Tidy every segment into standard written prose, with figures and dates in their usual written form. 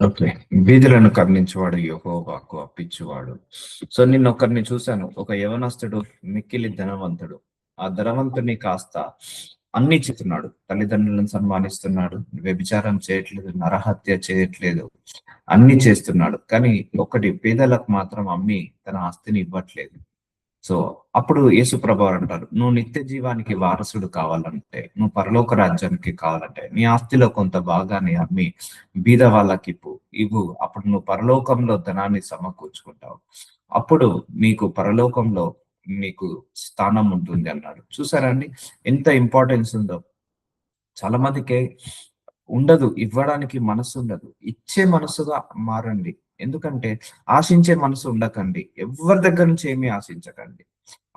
Okay. బీదలను కరుణించువాడు యెహోవాకు అప్పించువాడు. So నిన్నొకరిని చూశాను. ఒక యవనస్తుడు మిక్కిలి ధనవంతుడు. ఆ ధనవంతుడిని కాస్త అన్నీ చేస్తున్నాడు. తల్లిదండ్రులను సన్మానిస్తున్నాడు. వ్యభిచారం చేయట్లేదు. నరహత్య చేయట్లేదు. అన్నీ చేస్తున్నాడు. కానీ ఒకటి పేదలకు మాత్రం అమ్మి తన ఆస్తిని ఇవ్వట్లేదు. సో అప్పుడు యేసుప్రభువారు అంటారు, నువ్వు నిత్య జీవానికి వారసుడు కావాలంటే, నువ్వు పరలోక రాజ్యానికి కావాలంటే నీ ఆస్తిలో కొంత భాగాన్ని అమ్మి బీద వాళ్ళకి ఇవ్వు. అప్పుడు నువ్వు పరలోకంలో ధనాన్ని సమకూర్చుకుంటావు. అప్పుడు నీకు పరలోకంలో నీకు స్థానం ఉంటుంది అన్నాడు. చూసారా అండి ఎంత ఇంపార్టెన్స్ ఉందో. చాలా మందికి ఉండదు, ఇవ్వడానికి మనసు ఉండదు. ఇచ్చే మనసుగా మారండి. ఎందుకంటే ఆశించే మనసు ఉండకండి. ఎవరి దగ్గర నుంచి ఏమీ ఆశించకండి.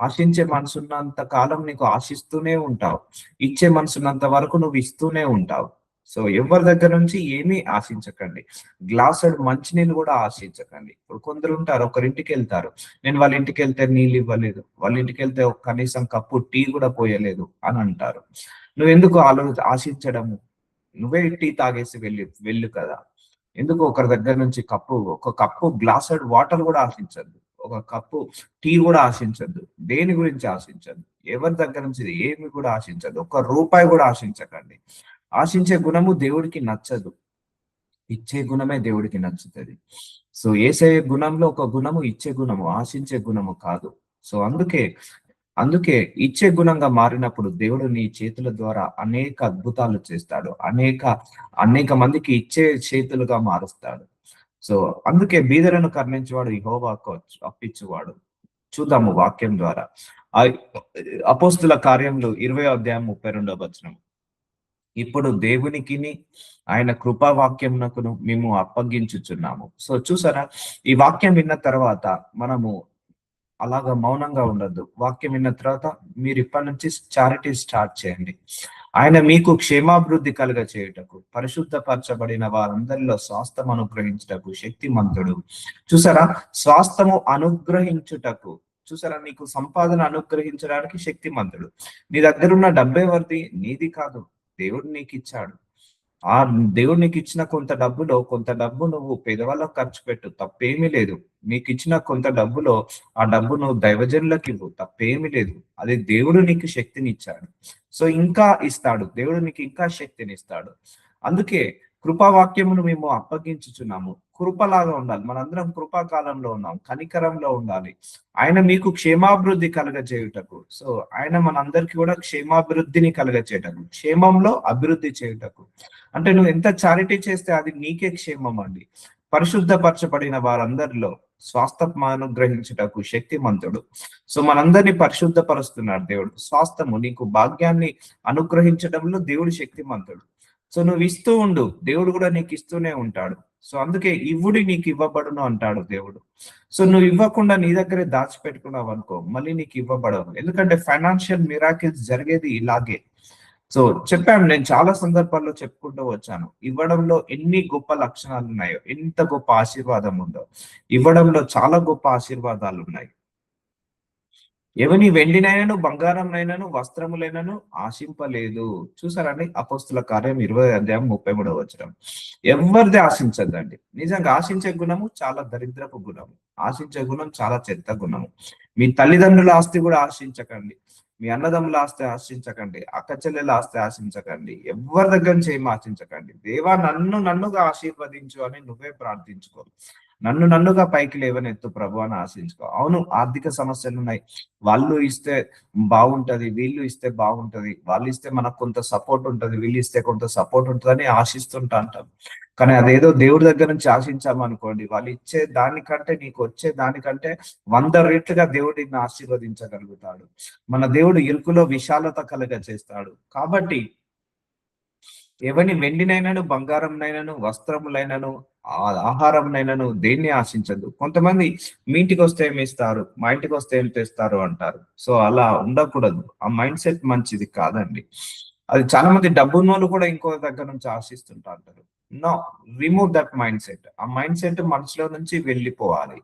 ఆశించే మనసున్నంత కాలం నీకు ఆశిస్తూనే ఉంటావు. ఇచ్చే మనసున్నంత వరకు నువ్వు ఇస్తూనే ఉంటావు. సో ఎవరి దగ్గర నుంచి ఏమీ ఆశించకండి. గ్లాసుడు మంచినీళ్ళు కూడా ఆశించకండి. ఇప్పుడు కొందరు ఉంటారు, ఒకరింటికి వెళ్తారు, నేను వాళ్ళ ఇంటికి వెళ్తే నీళ్ళు ఇవ్వలేదు, వాళ్ళ ఇంటికి వెళ్తే కనీసం కప్పు టీ కూడా పోయలేదు అని అంటారు. నువ్వెందుకు ఆశించడము? నువ్వే టీ తాగేసి వెళ్ళు కదా. ఎందుకు ఒకరి దగ్గర నుంచి ఒక కప్పు గ్లాసుడ్ వాటర్ కూడా ఆశించద్దు. ఒక కప్పు టీ కూడా ఆశించద్దు. దేని గురించి ఆశించద్దు. ఎవరి దగ్గర నుంచి ఏమి కూడా ఆశించద్దు. ఒక్క రూపాయి కూడా ఆశించకండి. ఆశించే గుణము దేవుడికి నచ్చదు. ఇచ్చే గుణమే దేవుడికి నచ్చుతుంది. సో యేసయ్య గుణంలో ఒక గుణము ఇచ్చే గుణము, ఆశించే గుణము కాదు. సో అందుకే ఇచ్చే గుణంగా మారినప్పుడు దేవుడు నీ చేతుల ద్వారా అనేక అద్భుతాలు చేస్తాడు. అనేక మందికి ఇచ్చే చేతులుగా మారుస్తాడు. సో అందుకే బీదలను కరుణించేవాడు యెహోవాకు అప్పించువాడు. చూద్దాము వాక్యం ద్వారా. ఆ అపోస్తుల కార్యములు 20వ అధ్యాయం 32వ వచనం. ఇప్పుడు దేవునికిని ఆయన కృపా వాక్యమునకును మేము అప్పగించుచున్నాము. సో చూసారా, ఈ వాక్యం విన్న తర్వాత మనము అలాగా మౌనంగా ఉండద్దు. వాక్యం విన్న తర్వాత మీరు ఇప్పటి నుంచి చారిటీ స్టార్ట్ చేయండి. ఆయన మీకు క్షేమాభివృద్ధి కలుగ చేయుటకు, పరిశుద్ధపరచబడిన వారందరిలో స్వాస్థం అనుగ్రహించుటకు శక్తిమంతుడు. చూసారా, స్వాస్థము అనుగ్రహించుటకు. చూసారా, నీకు సంపాదన అనుగ్రహించడానికి శక్తిమంతుడు. నీ దగ్గర ఉన్న డబ్బెవరిది? నీది కాదు, దేవుడు నీకు ఇచ్చాడు. ఆ దేవుడు నీకు ఇచ్చిన కొంత డబ్బు నువ్వు పేదవాళ్ళకు ఖర్చు పెట్టు, తప్పేమీ లేదు. నీకు ఇచ్చిన కొంత డబ్బులో ఆ డబ్బు నువ్వు దైవజనులకు ఇవ్వు, తప్పేమీ లేదు. అది దేవుడు నీకు శక్తిని ఇచ్చాడు. సో ఇంకా ఇస్తాడు, దేవుడు నీకు ఇంకా శక్తిని ఇస్తాడు. అందుకే కృపావాక్యమును మేము అప్పగించుచున్నాము. కృపలాగా ఉండాలి. మనందరం కృపాకాలంలో ఉన్నాం, కనికరంలో ఉండాలి. ఆయన మీకు క్షేమాభివృద్ధి కలగజేయుటకు. సో ఆయన మనందరికీ కూడా క్షేమాభివృద్ధిని కలగచేయటకు, క్షేమంలో అభివృద్ధి చేయుటకు. అంటే నువ్వు ఎంత చారిటీ చేస్తే అది నీకే క్షేమం అండి. పరిశుద్ధపరచబడిన వారందరిలో స్వాస్థము అనుగ్రహించుటకు శక్తిమంతుడు. సో మనందరినీ పరిశుద్ధపరుస్తున్నాడు దేవుడు. స్వాస్థము, నీకు భాగ్యాన్ని అనుగ్రహించడంలో దేవుడు శక్తిమంతుడు. సో నువ్వు ఇస్తూ ఉండు, దేవుడు కూడా నీకు ఇస్తూనే ఉంటాడు. సో అందుకే ఇవ్వుడి నీకు ఇవ్వబడును అంటాడు దేవుడు. సో నువ్వు ఇవ్వకుండా నీ దగ్గరే దాచిపెట్టుకున్నావు అనుకో, మళ్ళీ నీకు ఇవ్వబడవు. ఎందుకంటే ఫైనాన్షియల్ మిరాకిల్స్ జరిగేది ఇలాగే. సో చెప్పాను, నేను చాలా సందర్భాల్లో చెప్పుకుంటూ వచ్చాను, ఇవ్వడంలో ఎన్ని గొప్ప లక్షణాలు ఉన్నాయో, ఎంత గొప్ప ఆశీర్వాదం ఉందో. ఇవ్వడంలో చాలా గొప్ప ఆశీర్వాదాలు ఉన్నాయి. ఎవని వెండినైనను బంగారంనైనను వస్త్రములైనను ఆశింపలేదు. చూసారండి, అపోస్తుల కార్యం 20వ అధ్యాయం 33వ వచనం. ఎవరిది ఆశించద్దండి. నిజంగా ఆశించే గుణము చాలా దరిద్రపు గుణము. ఆశించే గుణం చాలా చెత్త గుణము. మీ తల్లిదండ్రుల ఆస్తి కూడా ఆశించకండి. మీ అన్నదమ్ముల ఆస్తి ఆశించకండి. అక్క చెల్లెల ఆస్తి ఆశించకండి. ఎవరి దగ్గర నుంచి ఏమి ఆశించకండి. దేవా నన్నుగా ఆశీర్వదించు అని నువ్వే ప్రార్థించుకో. నన్నుగా పైకి లేవనెత్తు ప్రభు అని ఆశించుకో. అవును, ఆర్థిక సమస్యలు ఉన్నాయి. వాళ్ళు ఇస్తే బాగుంటది, వీళ్ళు ఇస్తే బాగుంటది, వాళ్ళు ఇస్తే మనకు కొంత సపోర్ట్ ఉంటది, వీళ్ళు ఇస్తే కొంత సపోర్ట్ ఉంటది అని ఆశిస్తుంటా అంటాం. కానీ అదేదో దేవుడి దగ్గర నుంచి ఆశించామనుకోండి, వాళ్ళు ఇచ్చే దానికంటే నీకు వచ్చే దానికంటే 100 రెట్లుగా దేవుడిని ఆశీర్వదించగలుగుతాడు. మన దేవుడు ఇరుకులో విశాలత కలుగ చేస్తాడు. కాబట్టి ఎవని వెండినైనను బంగారంనైనను వస్త్రములైనను ఆహారంనైనను దేన్ని ఆశించదు. కొంతమంది మీ ఇంటికి వస్తే ఏమి ఇస్తారు, మా ఇంటికి వస్తే ఏం తెస్తారు అంటారు. సో అలా ఉండకూడదు. ఆ మైండ్ సెట్ మంచిది కాదండి. అది చాలా మంది డబ్బున్నోళ్ళు కూడా ఇంకో దగ్గర నుంచి ఆశిస్తుంటా అంటారు. No, remove that mindset. ఆ మైండ్ సెట్ మనసులో నుంచి వెళ్ళిపోవాలి.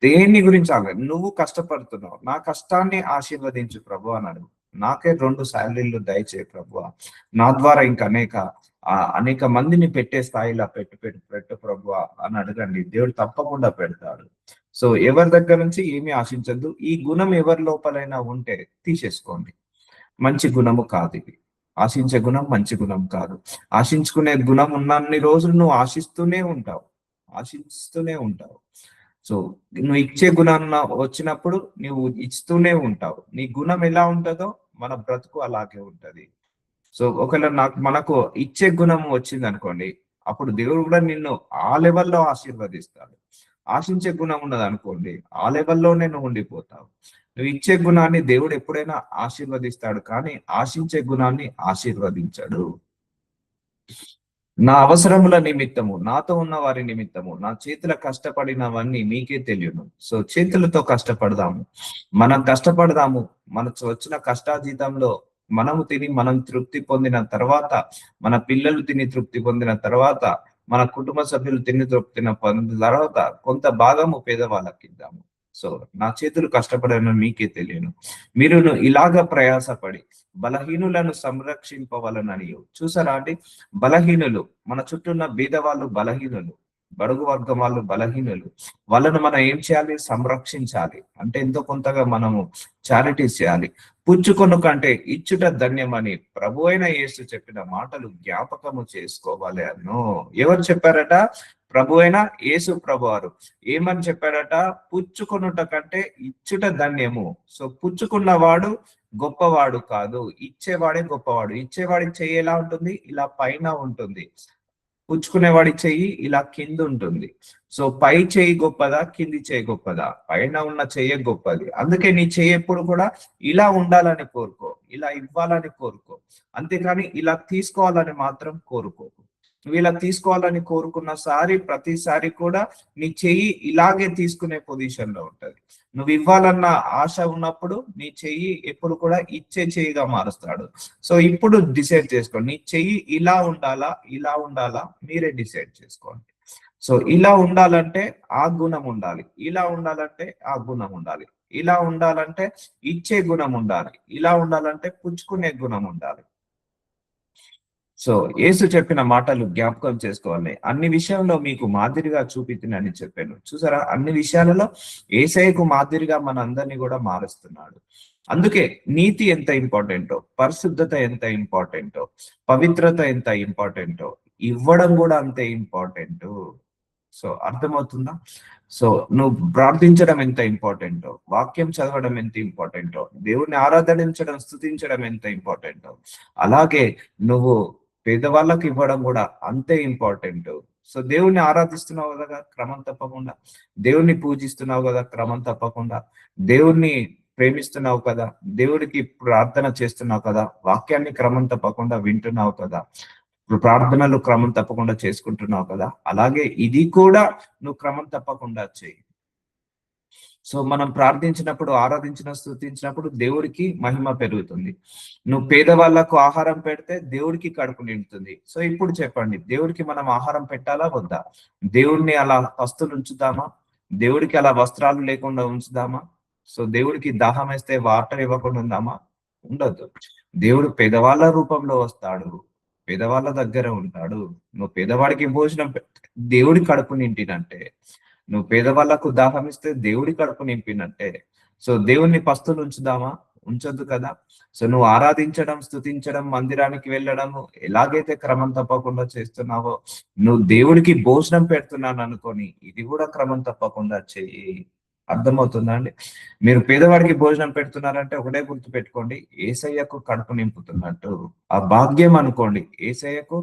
దేని గురించి ఆగదు. నువ్వు కష్టపడుతున్నావు, నా కష్టాన్ని ఆశీర్వదించు ప్రభు అన్నాడు. నాకే 2 శాలరీలు దయచేయి ప్రభు, నా ద్వారా ఇంకా అనేక అనేక మందిని పెట్టే స్థాయిలో పెట్టు ప్రభు అని అడగండి, దేవుడు తప్పకుండా పెడతాడు. సో ఎవరి దగ్గర నుంచి ఏమీ ఆశించద్దు. ఈ గుణం ఎవరి లోపలైనా ఉంటే తీసేసుకోండి. మంచి గుణము కాదు ఇది. ఆశించే గుణం మంచి గుణం కాదు. ఆశించుకునే గుణం ఉన్నన్ని రోజులు నువ్వు ఆశిస్తూనే ఉంటావు, ఆశిస్తూనే ఉంటావు. సో నువ్వు ఇచ్చే గుణాన్న వచ్చినప్పుడు నువ్వు ఇస్తూనే ఉంటావు. నీ గుణం ఎలా ఉంటుందో మన బ్రతుకు అలాగే ఉంటది. సో ఒకవేళ మనకు ఇచ్చే గుణం వచ్చింది అనుకోండి, అప్పుడు దేవుడు కూడా నిన్ను ఆ లెవెల్లో ఆశీర్వదిస్తాడు. ఆశించే గుణం ఉన్నది అనుకోండి, ఆ లెవెల్లోనే నువ్వు ఉండిపోతావు. నువ్వు ఇచ్చే గుణాన్ని దేవుడు ఎప్పుడైనా ఆశీర్వదిస్తాడు, కానీ ఆశించే గుణాన్ని ఆశీర్వదించాడు. నా అవసరముల నిమిత్తము, నాతో ఉన్న వారి నిమిత్తము నా చేతుల కష్టపడినవన్నీ మీకే తెలియను. సో చేతులతో కష్టపడదాము, మనం కష్టపడదాము. మనకు వచ్చిన కష్టాజీతంలో మనము తిని మనం తృప్తి పొందిన తర్వాత, మన పిల్లలు తిని తృప్తి పొందిన తర్వాత, మన కుటుంబ సభ్యులు తిని తృప్తిన పొందిన తర్వాత కొంత భాగము పేదవాళ్ళకి ఇద్దాము. సో నా చేతులు కష్టపడను మీకే తెలియను. మీరు ఇలాగ ప్రయాసపడి బలహీనులను సంరక్షింపవలనని. చూసారా అండి, బలహీనులు మన చుట్టూ ఉన్న బీదవాళ్ళు బలహీనులు, బడుగు వర్గం వాళ్ళు బలహీనులు. వాళ్ళను మనం ఏం చేయాలి? సంరక్షించాలి. అంటే ఎంతో కొంతగా మనము చారిటీస్ చేయాలి. పుచ్చుకొను కంటే ఇచ్చుట ధన్యమని ప్రభు అయిన యేసు చెప్పిన మాటలు జ్ఞాపకము చేసుకోవాలి అన్నో. ఎవరు చెప్పారట? ప్రభు అయిన యేసు ప్రభువారు ఏమని చెప్పాడట? పుచ్చుకొనుట కంటే ఇచ్చుట ధన్యము. సో పుచ్చుకున్నవాడు గొప్పవాడు కాదు, ఇచ్చేవాడే గొప్పవాడు. ఇచ్చేవాడి చెయ్యి ఎలా ఉంటుంది? ఇలా పైన ఉంటుంది. పుచ్చుకునేవాడి చెయ్యి ఇలా కింద ఉంటుంది. సో పై చెయ్యి గొప్పదా, కింది చెయ్యి గొప్పదా? పైన ఉన్న చెయ్యి గొప్పది. అందుకే నీ చెయ్యి ఎప్పుడు కూడా ఇలా ఉండాలని కోరుకో, ఇలా ఇవ్వాలని కోరుకో, అంతేకాని ఇలా తీసుకోవాలని మాత్రం కోరుకోకు. నువ్వు ఇలా తీసుకోవాలని కోరుకున్న ప్రతిసారి కూడా నీ చెయ్యి ఇలాగే తీసుకునే పొజిషన్ లో ఉంటది. నువ్వు ఇవ్వాలన్న ఆశ ఉన్నప్పుడు నీ చెయ్యి ఎప్పుడు కూడా ఇచ్చే చెయ్యిగా మారుస్తాడు. సో ఇప్పుడు డిసైడ్ చేసుకోండి, నీ చెయ్యి ఇలా ఉండాలా, ఇలా ఉండాలా, మీరే డిసైడ్ చేసుకోండి. సో ఇలా ఉండాలంటే ఆ గుణం ఉండాలి, ఇలా ఉండాలంటే ఆ గుణం ఉండాలి, ఇలా ఉండాలంటే ఇచ్చే గుణం ఉండాలి, ఇలా ఉండాలంటే పుచ్చుకునే గుణం ఉండాలి. సో యేసు చెప్పిన మాటలు జ్ఞాపకం చేసుకోవాలి. అన్ని విషయంలో మీకు మాదిరిగా చూపితినని చెప్పాను. చూసారా, అన్ని విషయాలలో యేసయ్యకు మాదిరిగా మన అందరినీ కూడా మారుస్తున్నాడు. అందుకే నీతి ఎంత ఇంపార్టెంటో, పరిశుద్ధత ఎంత ఇంపార్టెంటో, పవిత్రత ఎంత ఇంపార్టెంటో, ఇవ్వడం కూడా అంతే ఇంపార్టెంట్. సో అర్థమవుతుందా? సో నువ్వు ప్రార్థించడం ఎంత ఇంపార్టెంటో, వాక్యం చదవడం ఎంత ఇంపార్టెంటో, దేవుణ్ణి ఆరాధించడం, స్తుతించడం ఎంత ఇంపార్టెంటో, అలాగే నువ్వు పేదవాళ్ళకి ఇవ్వడం కూడా అంతే ఇంపార్టెంట్. సో దేవుణ్ణి ఆరాధిస్తున్నావు కదా క్రమం తప్పకుండా, దేవుణ్ణి పూజిస్తున్నావు కదా క్రమం తప్పకుండా, దేవుణ్ణి ప్రేమిస్తున్నావు కదా, దేవుడికి ప్రార్థన చేస్తున్నావు కదా, వాక్యాన్ని క్రమం తప్పకుండా వింటున్నావు కదా, ప్రార్థనలు క్రమం తప్పకుండా చేసుకుంటున్నావు కదా, అలాగే ఇది కూడా నువ్వు క్రమం తప్పకుండా చేయి. సో మనం ప్రార్థించినప్పుడు, ఆరాధించిన, స్తుతించినప్పుడు దేవుడికి మహిమ పెరుగుతుంది. నువ్వు పేదవాళ్ళకు ఆహారం పెడితే దేవుడికి కడుపు నిండుతుంది. సో ఇప్పుడు చెప్పండి, దేవుడికి మనం ఆహారం పెట్టాలా వద్దా? దేవుడిని అలా పస్తులు ఉంచుదామా? దేవుడికి అలా వస్త్రాలు లేకుండా ఉంచుదామా? సో దేవుడికి దాహం వేస్తే వాటర్ ఇవ్వకుండా ఉందామా? ఉండదు. దేవుడు పేదవాళ్ళ రూపంలో వస్తాడు, పేదవాళ్ళ దగ్గర ఉంటాడు. నువ్వు పేదవాడికి భోజనం దేవుడి కడుపు నింపినంటే, నువ్వు పేదవాళ్ళకు దాహం ఇస్తే దేవుడి కడుపు నింపినట్టే. సో దేవుణ్ణి పస్తులు ఉంచుదామా? ఉంచొద్దు కదా. సో నువ్వు ఆరాధించడం, స్తుతించడం, మందిరానికి వెళ్ళడము ఎలాగైతే క్రమం తప్పకుండా చేస్తున్నావో, నువ్వు దేవుడికి భోజనం పెడుతున్నాను అనుకొని ఇది కూడా క్రమం తప్పకుండా చెయ్యి. అర్థమవుతుందా అండి? మీరు పేదవాడికి భోజనం పెడుతున్నారంటే ఒకటే గుర్తు పెట్టుకోండి, ఏసయ్యకు కడుపు నింపుతున్నట్టు. ఆ భాగ్యం అనుకోండి, ఏసయ్యకు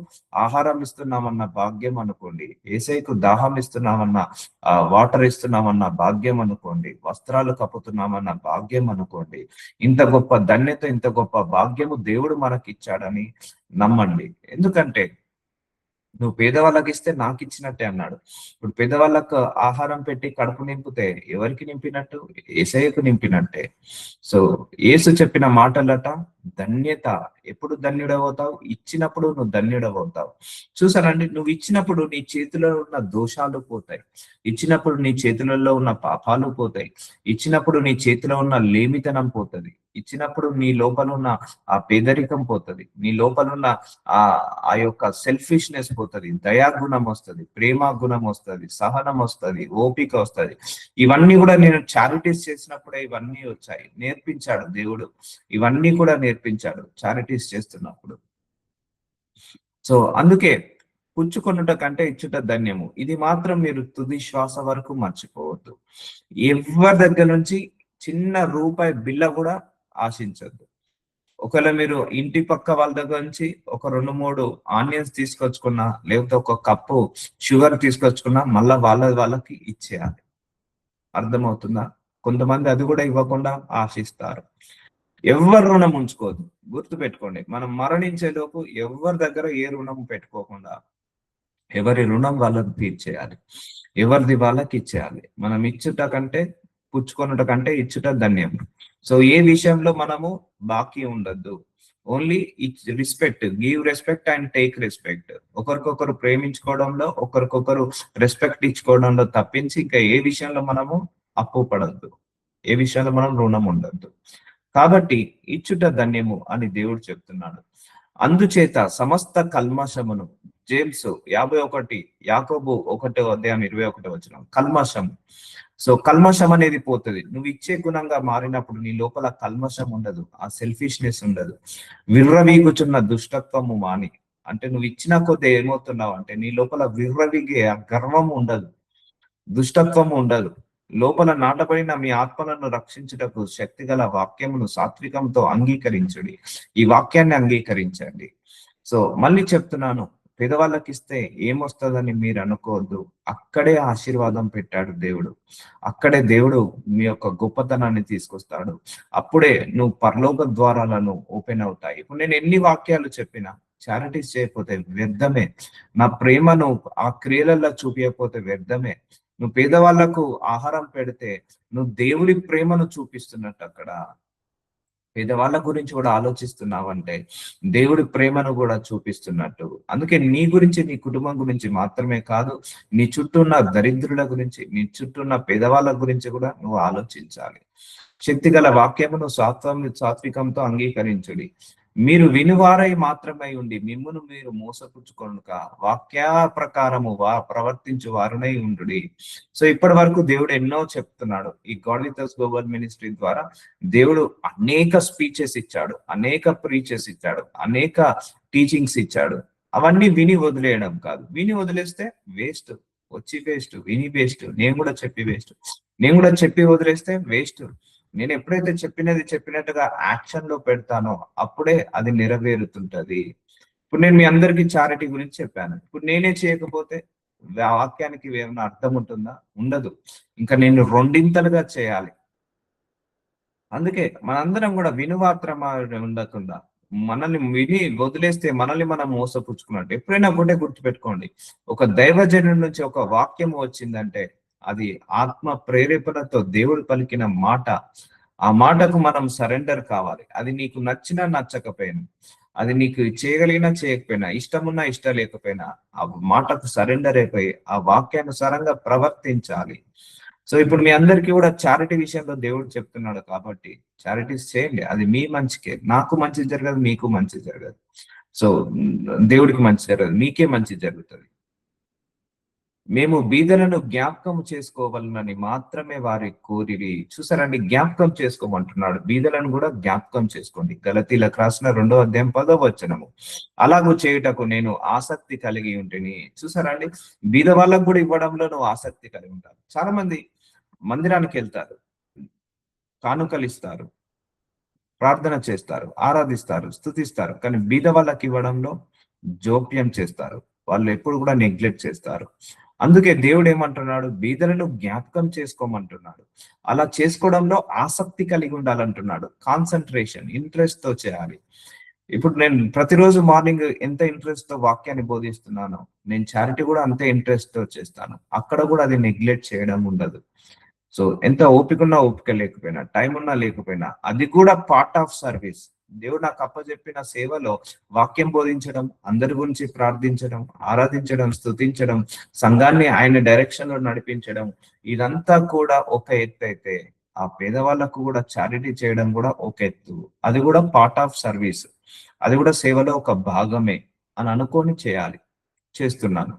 ఆహారం ఇస్తున్నామన్న భాగ్యం అనుకోండి, ఏసయ్యకు దాహం ఇస్తున్నామన్న వాటర్ ఇస్తున్నామన్న భాగ్యం అనుకోండి, వస్త్రాలు కప్పుతున్నామన్న భాగ్యం అనుకోండి. ఇంత గొప్ప ధన్యత, ఇంత గొప్ప భాగ్యము దేవుడు మనకి ఇచ్చాడని నమ్మండి. ఎందుకంటే నువ్వు పేదవాళ్ళకి ఇస్తే నాకు ఇచ్చినట్టే అన్నాడు. ఇప్పుడు పేదవాళ్ళకు ఆహారం పెట్టి కడుపు నింపితే ఎవరికి నింపినట్టు? యేసయ్యకు నింపినట్టే. సో యేసు చెప్పిన మాటలట ధన్యత. ఎప్పుడు ధన్యుడవుతావు? ఇచ్చినప్పుడు నువ్వు ధన్యుడవుతావు. చూసారండి, నువ్వు ఇచ్చినప్పుడు నీ చేతిలో ఉన్న దోషాలు పోతాయి. ఇచ్చినప్పుడు నీ చేతులలో ఉన్న పాపాలు పోతాయి. ఇచ్చినప్పుడు నీ చేతిలో ఉన్న లేమితనం పోతుంది. ఇచ్చినప్పుడు నీ లోపల ఉన్న ఆ పేదరికం పోతుంది. నీ లోపల ఉన్న ఆ ఆ యొక్క సెల్ఫిష్నెస్ పోతుంది. దయాగుణం వస్తుంది, ప్రేమ గుణం వస్తుంది, సహనం వస్తుంది, ఓపిక వస్తుంది. ఇవన్నీ కూడా నేను చారిటీస్ చేసినప్పుడే ఇవన్నీ వచ్చాయి. నేర్పించాడు దేవుడు, ఇవన్నీ కూడా నేర్పించాడు చారిటీస్ చేస్తున్నప్పుడు. సో అందుకే పుచ్చుకొనుట కంటే ఇచ్చుట ధన్యము. ఇది మాత్రం మీరు తుది శ్వాస వరకు మర్చిపోవద్దు. ఎవరి దగ్గర నుంచి చిన్న రూపాయి బిల్ల కూడా ఆశించద్దు. ఒకవేళ మీరు ఇంటి పక్క వాళ్ళ దగ్గర నుంచి ఒక 2-3 ఆనియన్స్ తీసుకొచ్చుకున్నా, లేకపోతే ఒక కప్పు షుగర్ తీసుకొచ్చుకున్నా, మళ్ళా వాళ్ళకి ఇచ్చేయాలి. అర్థమవుతుందా? కొంతమంది అది కూడా ఇవ్వకుండా ఆశిస్తారు. ఎవరు రుణం ఉంచుకోవద్దు. గుర్తు పెట్టుకోండి, మనం మరణించే లోపు ఎవరి దగ్గర ఏ రుణం పెట్టుకోకుండా ఎవరి రుణం వాళ్ళకి తీర్చేయాలి. ఎవరిది వాళ్ళకి ఇచ్చేయాలి. మనం ఇచ్చుట కంటే పుచ్చుకొనుట కంటే ఇచ్చుట ధన్యం. సో ఏ విషయంలో మనము బాకీ ఉండద్దు. Only respect, give respect and take respect. ఒకరికొకరు ప్రేమించుకోవడంలో, ఒకరికొకరు రెస్పెక్ట్ ఇచ్చుకోవడంలో తప్పించి ఇంకా ఏ విషయంలో మనము అప్పు పడద్దు, ఏ విషయంలో మనం రుణం ఉండద్దు. కాబట్టి ఇచ్చుట ధన్యము అని దేవుడు చెప్తున్నాడు. అందుచేత సమస్త కల్మషమును, జేమ్స్ 51, యాకోబు 1:21 కల్మషం. సో కల్మషం అనేది పోతుంది. నువ్వు ఇచ్చే గుణంగా మారినప్పుడు నీ లోపల కల్మషం ఉండదు, ఆ సెల్ఫిష్నెస్ ఉండదు. విర్రవీగుచున్న దుష్టత్వము మాని, అంటే నువ్వు ఇచ్చిన కొద్ది ఏమవుతున్నావు అంటే నీ లోపల విర్రవీగే ఆ గర్వం ఉండదు, దుష్టత్వము ఉండదు. లోపల నాటబడిన మీ ఆత్మలను రక్షించుటకు శక్తిగల వాక్యమును సాత్వికంతో అంగీకరించుడి. ఈ వాక్యాన్ని అంగీకరించండి. సో మళ్ళీ చెప్తున్నాను, పేదవాళ్ళకి ఇస్తే ఏమొస్తుందని మీరు అనుకోవద్దు. అక్కడే ఆశీర్వాదం పెట్టాడు దేవుడు. అక్కడే దేవుడు మీ యొక్క గొప్పతనాన్ని తీసుకొస్తాడు. అప్పుడే నువ్వు పరలోక ద్వారాలను ఓపెన్ అవుతాయి. ఇప్పుడు నేను ఎన్ని వాక్యాలు చెప్పినా చారిటీస్ చేయకపోతే వ్యర్థమే. నా ప్రేమను ఆ క్రియలలో చూపించకపోతే వ్యర్థమే. నువ్వు పేదవాళ్లకు ఆహారం పెడితే నువ్వు దేవుడి ప్రేమను చూపిస్తున్నట్టు అక్కడ. పేదవాళ్ళ గురించి కూడా ఆలోచిస్తున్నావంటే దేవుడి ప్రేమను కూడా చూపిస్తున్నట్టు. అందుకే నీ గురించి, నీ కుటుంబం గురించి మాత్రమే కాదు, నీ చుట్టూ ఉన్న దరిద్రుల గురించి, నీ చుట్టూ ఉన్న పేదవాళ్ళ గురించి కూడా నువ్వు ఆలోచించాలి. శక్తిగల వాక్యమును సాత్వికంతో అంగీకరించుడి. మీరు వినువారై మాత్రమై ఉండి మిమ్మును మీరు మోసపుచ్చుకొనుక వాక్య ప్రకారము ప్రవర్తించు వారునై ఉండుడి. సో ఇప్పటి వరకు దేవుడు ఎన్నో చెప్తున్నాడు. ఈ God with us global ministry ద్వారా దేవుడు అనేక స్పీచెస్ ఇచ్చాడు, అనేక ప్రీచెస్ ఇచ్చాడు, అనేక టీచింగ్స్ ఇచ్చాడు. అవన్నీ విని వదిలేయడం కాదు. విని వదిలేస్తే వేస్ట్, వచ్చి వేస్ట్, విని వేస్ట్, నేను కూడా చెప్పి వదిలేస్తే వేస్ట్. నేను ఎప్పుడైతే చెప్పినట్టుగా యాక్షన్ లో పెడతానో అప్పుడే అది నెరవేరుతుంటది. ఇప్పుడు నేను మీ అందరికి చారిటీ గురించి చెప్పాను. ఇప్పుడు నేనే చేయకపోతే వాక్యానికి ఏమైనా అర్థం ఉంటుందా? ఉండదు. ఇంకా నేను రెండింతలుగా చేయాలి. అందుకే మనందరం కూడా వినుమాత్రమా ఉండకుండా మనల్ని విని వదిలేస్తే మనల్ని మనం మోసపుచ్చుకున్నట్టు. ఎప్పుడైనా ఒకటే గుర్తుపెట్టుకోండి, ఒక దైవజనుడి నుంచి ఒక వాక్యం వచ్చిందంటే అది ఆత్మ ప్రేరేపణతో దేవుడు పలికిన మాట. ఆ మాటకు మనం సరెండర్ కావాలి. అది నీకు నచ్చినా నచ్చకపోయినా, అది నీకు చేయగలిగినా చేయకపోయినా, ఇష్టమున్నా ఇష్టం లేకపోయినా ఆ మాటకు సరెండర్ అయిపోయి ఆ వాక్యానుసారంగా ప్రవర్తించాలి. సో ఇప్పుడు మీ అందరికీ కూడా చారిటీ విషయంలో దేవుడు చెప్తున్నాడు కాబట్టి చారిటీస్ చేయండి. అది మీ మంచికే. నాకు మంచి జరగదు, మీకు మంచి జరగదు. సో దేవుడికి మంచి జరగదు, మీకే మంచి జరుగుతుంది. మేము బీదలను జ్ఞాపకం చేసుకోవాలని మాత్రమే వారి కోరిరి. చూసారండి, జ్ఞాపకం చేసుకోమంటున్నాడు. బీదలను కూడా జ్ఞాపకం చేసుకోండి. గలతీలకు రాసిన 2:10 అలాగూ చేయుటకు నేను ఆసక్తి కలిగి ఉంటేని. చూసారండి, బీద వాళ్ళకు కూడా ఇవ్వడంలో నువ్వు ఆసక్తి కలిగి ఉంటావు. చాలా మంది మందిరానికి వెళ్తారు, కానుకలు ఇస్తారు, ప్రార్థన చేస్తారు, ఆరాధిస్తారు, స్తుతిస్తారు, కానీ బీద వాళ్ళకి ఇవ్వడంలో జోప్యం చేస్తారు. వాళ్ళు ఎప్పుడు కూడా నెగ్లెక్ట్ చేస్తారు. అందుకే దేవుడు ఏమంటున్నాడు? బీదలను జ్ఞాపకం చేసుకోమంటున్నాడు. అలా చేసుకోవడంలో ఆసక్తి కలిగి ఉండాలంటున్నాడు. కాన్సన్ట్రేషన్, ఇంట్రెస్ట్ తో చేయాలి. ఇప్పుడు నేను ప్రతిరోజు మార్నింగ్ ఎంత ఇంట్రెస్ట్ తో వాక్యాన్ని బోధిస్తున్నానో నేను చారిటీ కూడా అంతే ఇంట్రెస్ట్ తో చేస్తాను. అక్కడ కూడా అది నెగ్లెక్ట్ చేయడం ఉండదు. సో ఎంత ఓపిక ఉన్నా ఓపిక లేకపోయినా, టైం ఉన్నా లేకపోయినా, అది కూడా పార్ట్ ఆఫ్ సర్వీస్. దేవుడు నాకు అప్పచెప్పిన సేవలో వాక్యం బోధించడం, అందరి గురించి ప్రార్థించడం, ఆరాధించడం, స్తుతించడం, సంఘాన్ని ఆయన డైరెక్షన్ లో నడిపించడం, ఇదంతా కూడా ఒక ఎత్తు అయితే, ఆ పేదవాళ్ళకు కూడా చారిటీ చేయడం కూడా ఒక ఎత్తు. అది కూడా పార్ట్ ఆఫ్ సర్వీస్, అది కూడా సేవలో ఒక భాగమే అని అనుకొని చేయాలి, చేస్తున్నాను.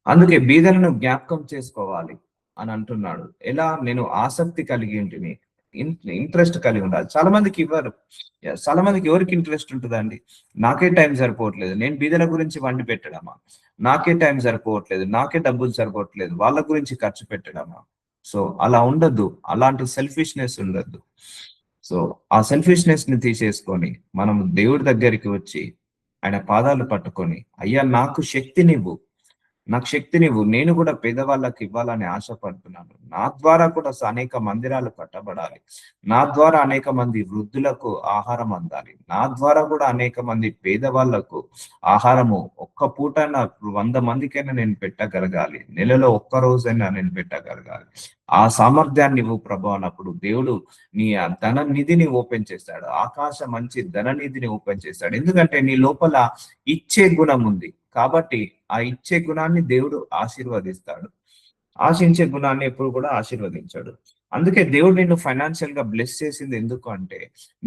అందుకే బీదలను జ్ఞాపకం చేసుకోవాలి అని అంటున్నాడు. ఎలా? నేను ఆసక్తి కలిగి ఉంటుంది, ఇంట్రెస్ట్ కలిగి ఉండాలి. చాలా మందికి ఇవ్వరు. చాలా మందికి ఎవరికి ఇంట్రెస్ట్ ఉంటుందండి? నాకే టైం సరిపోవట్లేదు, నేను బీదల గురించి వండి పెట్టడమా? నాకే టైం సరిపోవట్లేదు, నాకే డబ్బులు సరిపోవట్లేదు, వాళ్ళ గురించి ఖర్చు పెట్టడమా? సో అలా ఉండద్దు, అలాంటి సెల్ఫిష్నెస్ ఉండద్దు. సో ఆ సెల్ఫిష్నెస్ ని తీసేసుకొని మనం దేవుడి దగ్గరికి వచ్చి ఆయన పాదాలు పట్టుకొని, అయ్యా నాకు శక్తినివ్వు, నాకు శక్తినివ్వు, నేను కూడా పేదవాళ్ళకి ఇవ్వాలని ఆశపడుతున్నాను. నా ద్వారా కూడా అనేక మందిరాలు కట్టబడాలి, నా ద్వారా అనేక మంది వృద్ధులకు ఆహారం అందాలి, నా ద్వారా కూడా అనేక మంది పేదవాళ్లకు ఆహారము ఒక్క పూటైనా 100 మందికైనా నేను పెట్టగలగాలి, నెలలో ఒక్క రోజైనా నేను పెట్టగలగాలి. ఆ సామర్థ్యాన్ని ఇవ్వు ప్రభు అన్నప్పుడు దేవుడు నీ ఆ ధన నిధిని ఓపెన్ చేస్తాడు. ఆకాశ మంచి ధన నిధిని ఓపెన్ చేస్తాడు. ఎందుకంటే నీ లోపల ఇచ్చే గుణం ఉంది కాబట్టి ఆ ఇచ్చే గుణాన్ని దేవుడు ఆశీర్వదిస్తాడు. ఆశించే గుణాన్ని ఎప్పుడు కూడా ఆశీర్వదించాడు. అందుకే దేవుడు నిన్ను ఫైనాన్షియల్ గా బ్లెస్ చేసింది ఎందుకు అంటే,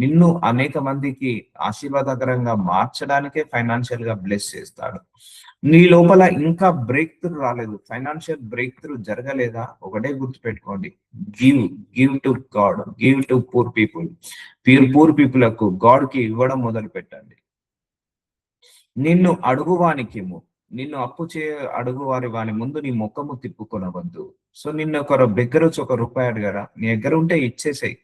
నిన్ను అనేక మందికి ఆశీర్వాదకరంగా మార్చడానికే ఫైనాన్షియల్ గా బ్లెస్ చేస్తాడు. నీ లోపల ఇంకా బ్రేక్ త్రూ రాలేదు, ఫైనాన్షియల్ బ్రేక్ త్రూ జరగలేదా? ఒకటే గుర్తుపెట్టుకోండి, give, give to God, give to poor people. Poor people కు, గాడ్ కి ఇవ్వడం మొదలు పెట్టండి. నిన్ను అడుగువానికిమ్ము, నిన్ను అప్పు చే అడుగు వాని ముందు నీ ముఖము తిప్పుకొనవద్దు. సో నిన్ను ఒకరు దగ్గర వచ్చి ₹1 అడిగారా, నీ దగ్గర ఉంటే ఇచ్చేసేయి.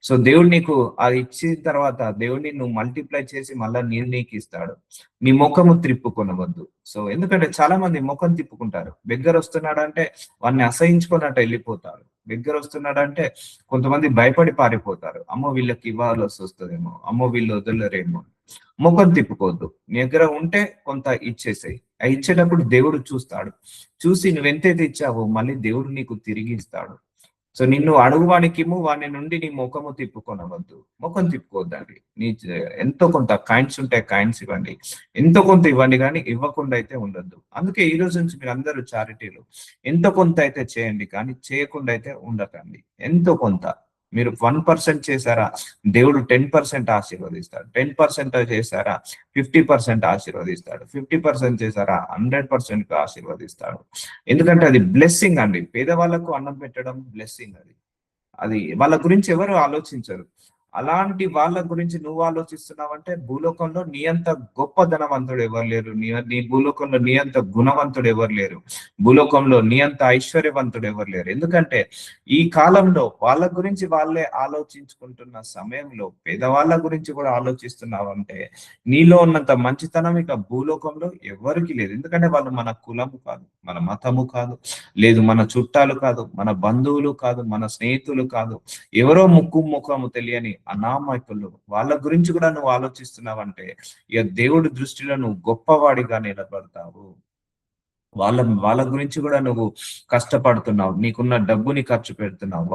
సో దేవుడు నీకు అది ఇచ్చిన తర్వాత దేవుడు నిన్ను మల్టిప్లై చేసి మళ్ళా నీకు ఇస్తాడు. నీ ముఖము తిప్పుకొనవద్దు. సో ఎందుకంటే చాలా మంది ముఖం తిప్పుకుంటారు. దగ్గర వస్తున్నాడంటే వాడిని అసహించుకున్నట్టు వెళ్ళిపోతారు. దగ్గర వస్తున్నాడంటే కొంతమంది భయపడి పారిపోతారు. అమ్మో వీళ్ళకి ఇవ్వాల్సి వస్తుందేమో, అమ్మో వీళ్ళు వదలరేమో. ముఖం తిప్పుకోవద్దు. నీ దగ్గర ఉంటే కొంత ఇచ్చేసేయి. ఆ ఇచ్చేటప్పుడు దేవుడు చూస్తాడు. చూసి నువ్వెంతైతే ఇచ్చావో మళ్ళీ దేవుడు నీకు తిరిగి ఇస్తాడు. సో నిన్ను అడుగువానికిము, వాని నుండి నీ ముఖము తిప్పుకొనవద్దు. ముఖం తిప్పుకోవద్దండి. ఎంతో కొంత కాయిన్స్ ఉంటే కాయిన్స్ ఇవ్వండి, ఎంతో కొంత ఇవ్వండి, కానీ ఇవ్వకుండా అయితే ఉండొద్దు. అందుకే ఈ రోజు నుంచి మీరు అందరూ చారిటీలు ఎంతో కొంత అయితే చేయండి, కానీ చేయకుండా అయితే ఉండకండి. ఎంతో కొంత మీరు 1% చేశారా, దేవుడు 10% ఆశీర్వదిస్తాడు. 10% చేశారా, 50% ఆశీర్వదిస్తాడు. 50% చేశారా, 100% ఆశీర్వదిస్తాడు. ఎందుకంటే అది బ్లెస్సింగ్ అండి. పేదవాళ్ళకు అన్నం పెట్టడం బ్లెస్సింగ్. అది అది వాళ్ళ గురించి ఎవరు ఆలోచించరు. అలాంటి వాళ్ళ గురించి నువ్వు ఆలోచిస్తున్నావంటే భూలోకంలో నీ అంత గొప్ప ధనవంతుడు ఎవరు లేరు. నీ భూలోకంలో నీ అంత గుణవంతుడు ఎవరు లేరు. భూలోకంలో నీ అంత ఐశ్వర్యవంతుడు ఎవరు లేరు. ఎందుకంటే ఈ కాలంలో వాళ్ళ గురించి వాళ్ళే ఆలోచించుకుంటున్న సమయంలో పేదవాళ్ళ గురించి కూడా ఆలోచిస్తున్నావంటే నీలో ఉన్నంత మంచితనం ఇక భూలోకంలో ఎవరికి లేదు. ఎందుకంటే వాళ్ళు మన కులము కాదు, మన మతము కాదు, లేదు మన చుట్టాలు కాదు, మన బంధువులు కాదు, మన స్నేహితులు కాదు, ఎవరో ముఖము తెలియని అనామకులు. వాళ్ళ గురించి కూడా నువ్వు ఆలోచిస్తున్నావంటే ఇక దేవుడి దృష్టిలో నువ్వు గొప్పవాడిగా నిలబడతావు. వాళ్ళ గురించి కూడా నువ్వు కష్టపడుతున్నావు, నీకున్న డబ్బుని ఖర్చు పెడుతున్నావు,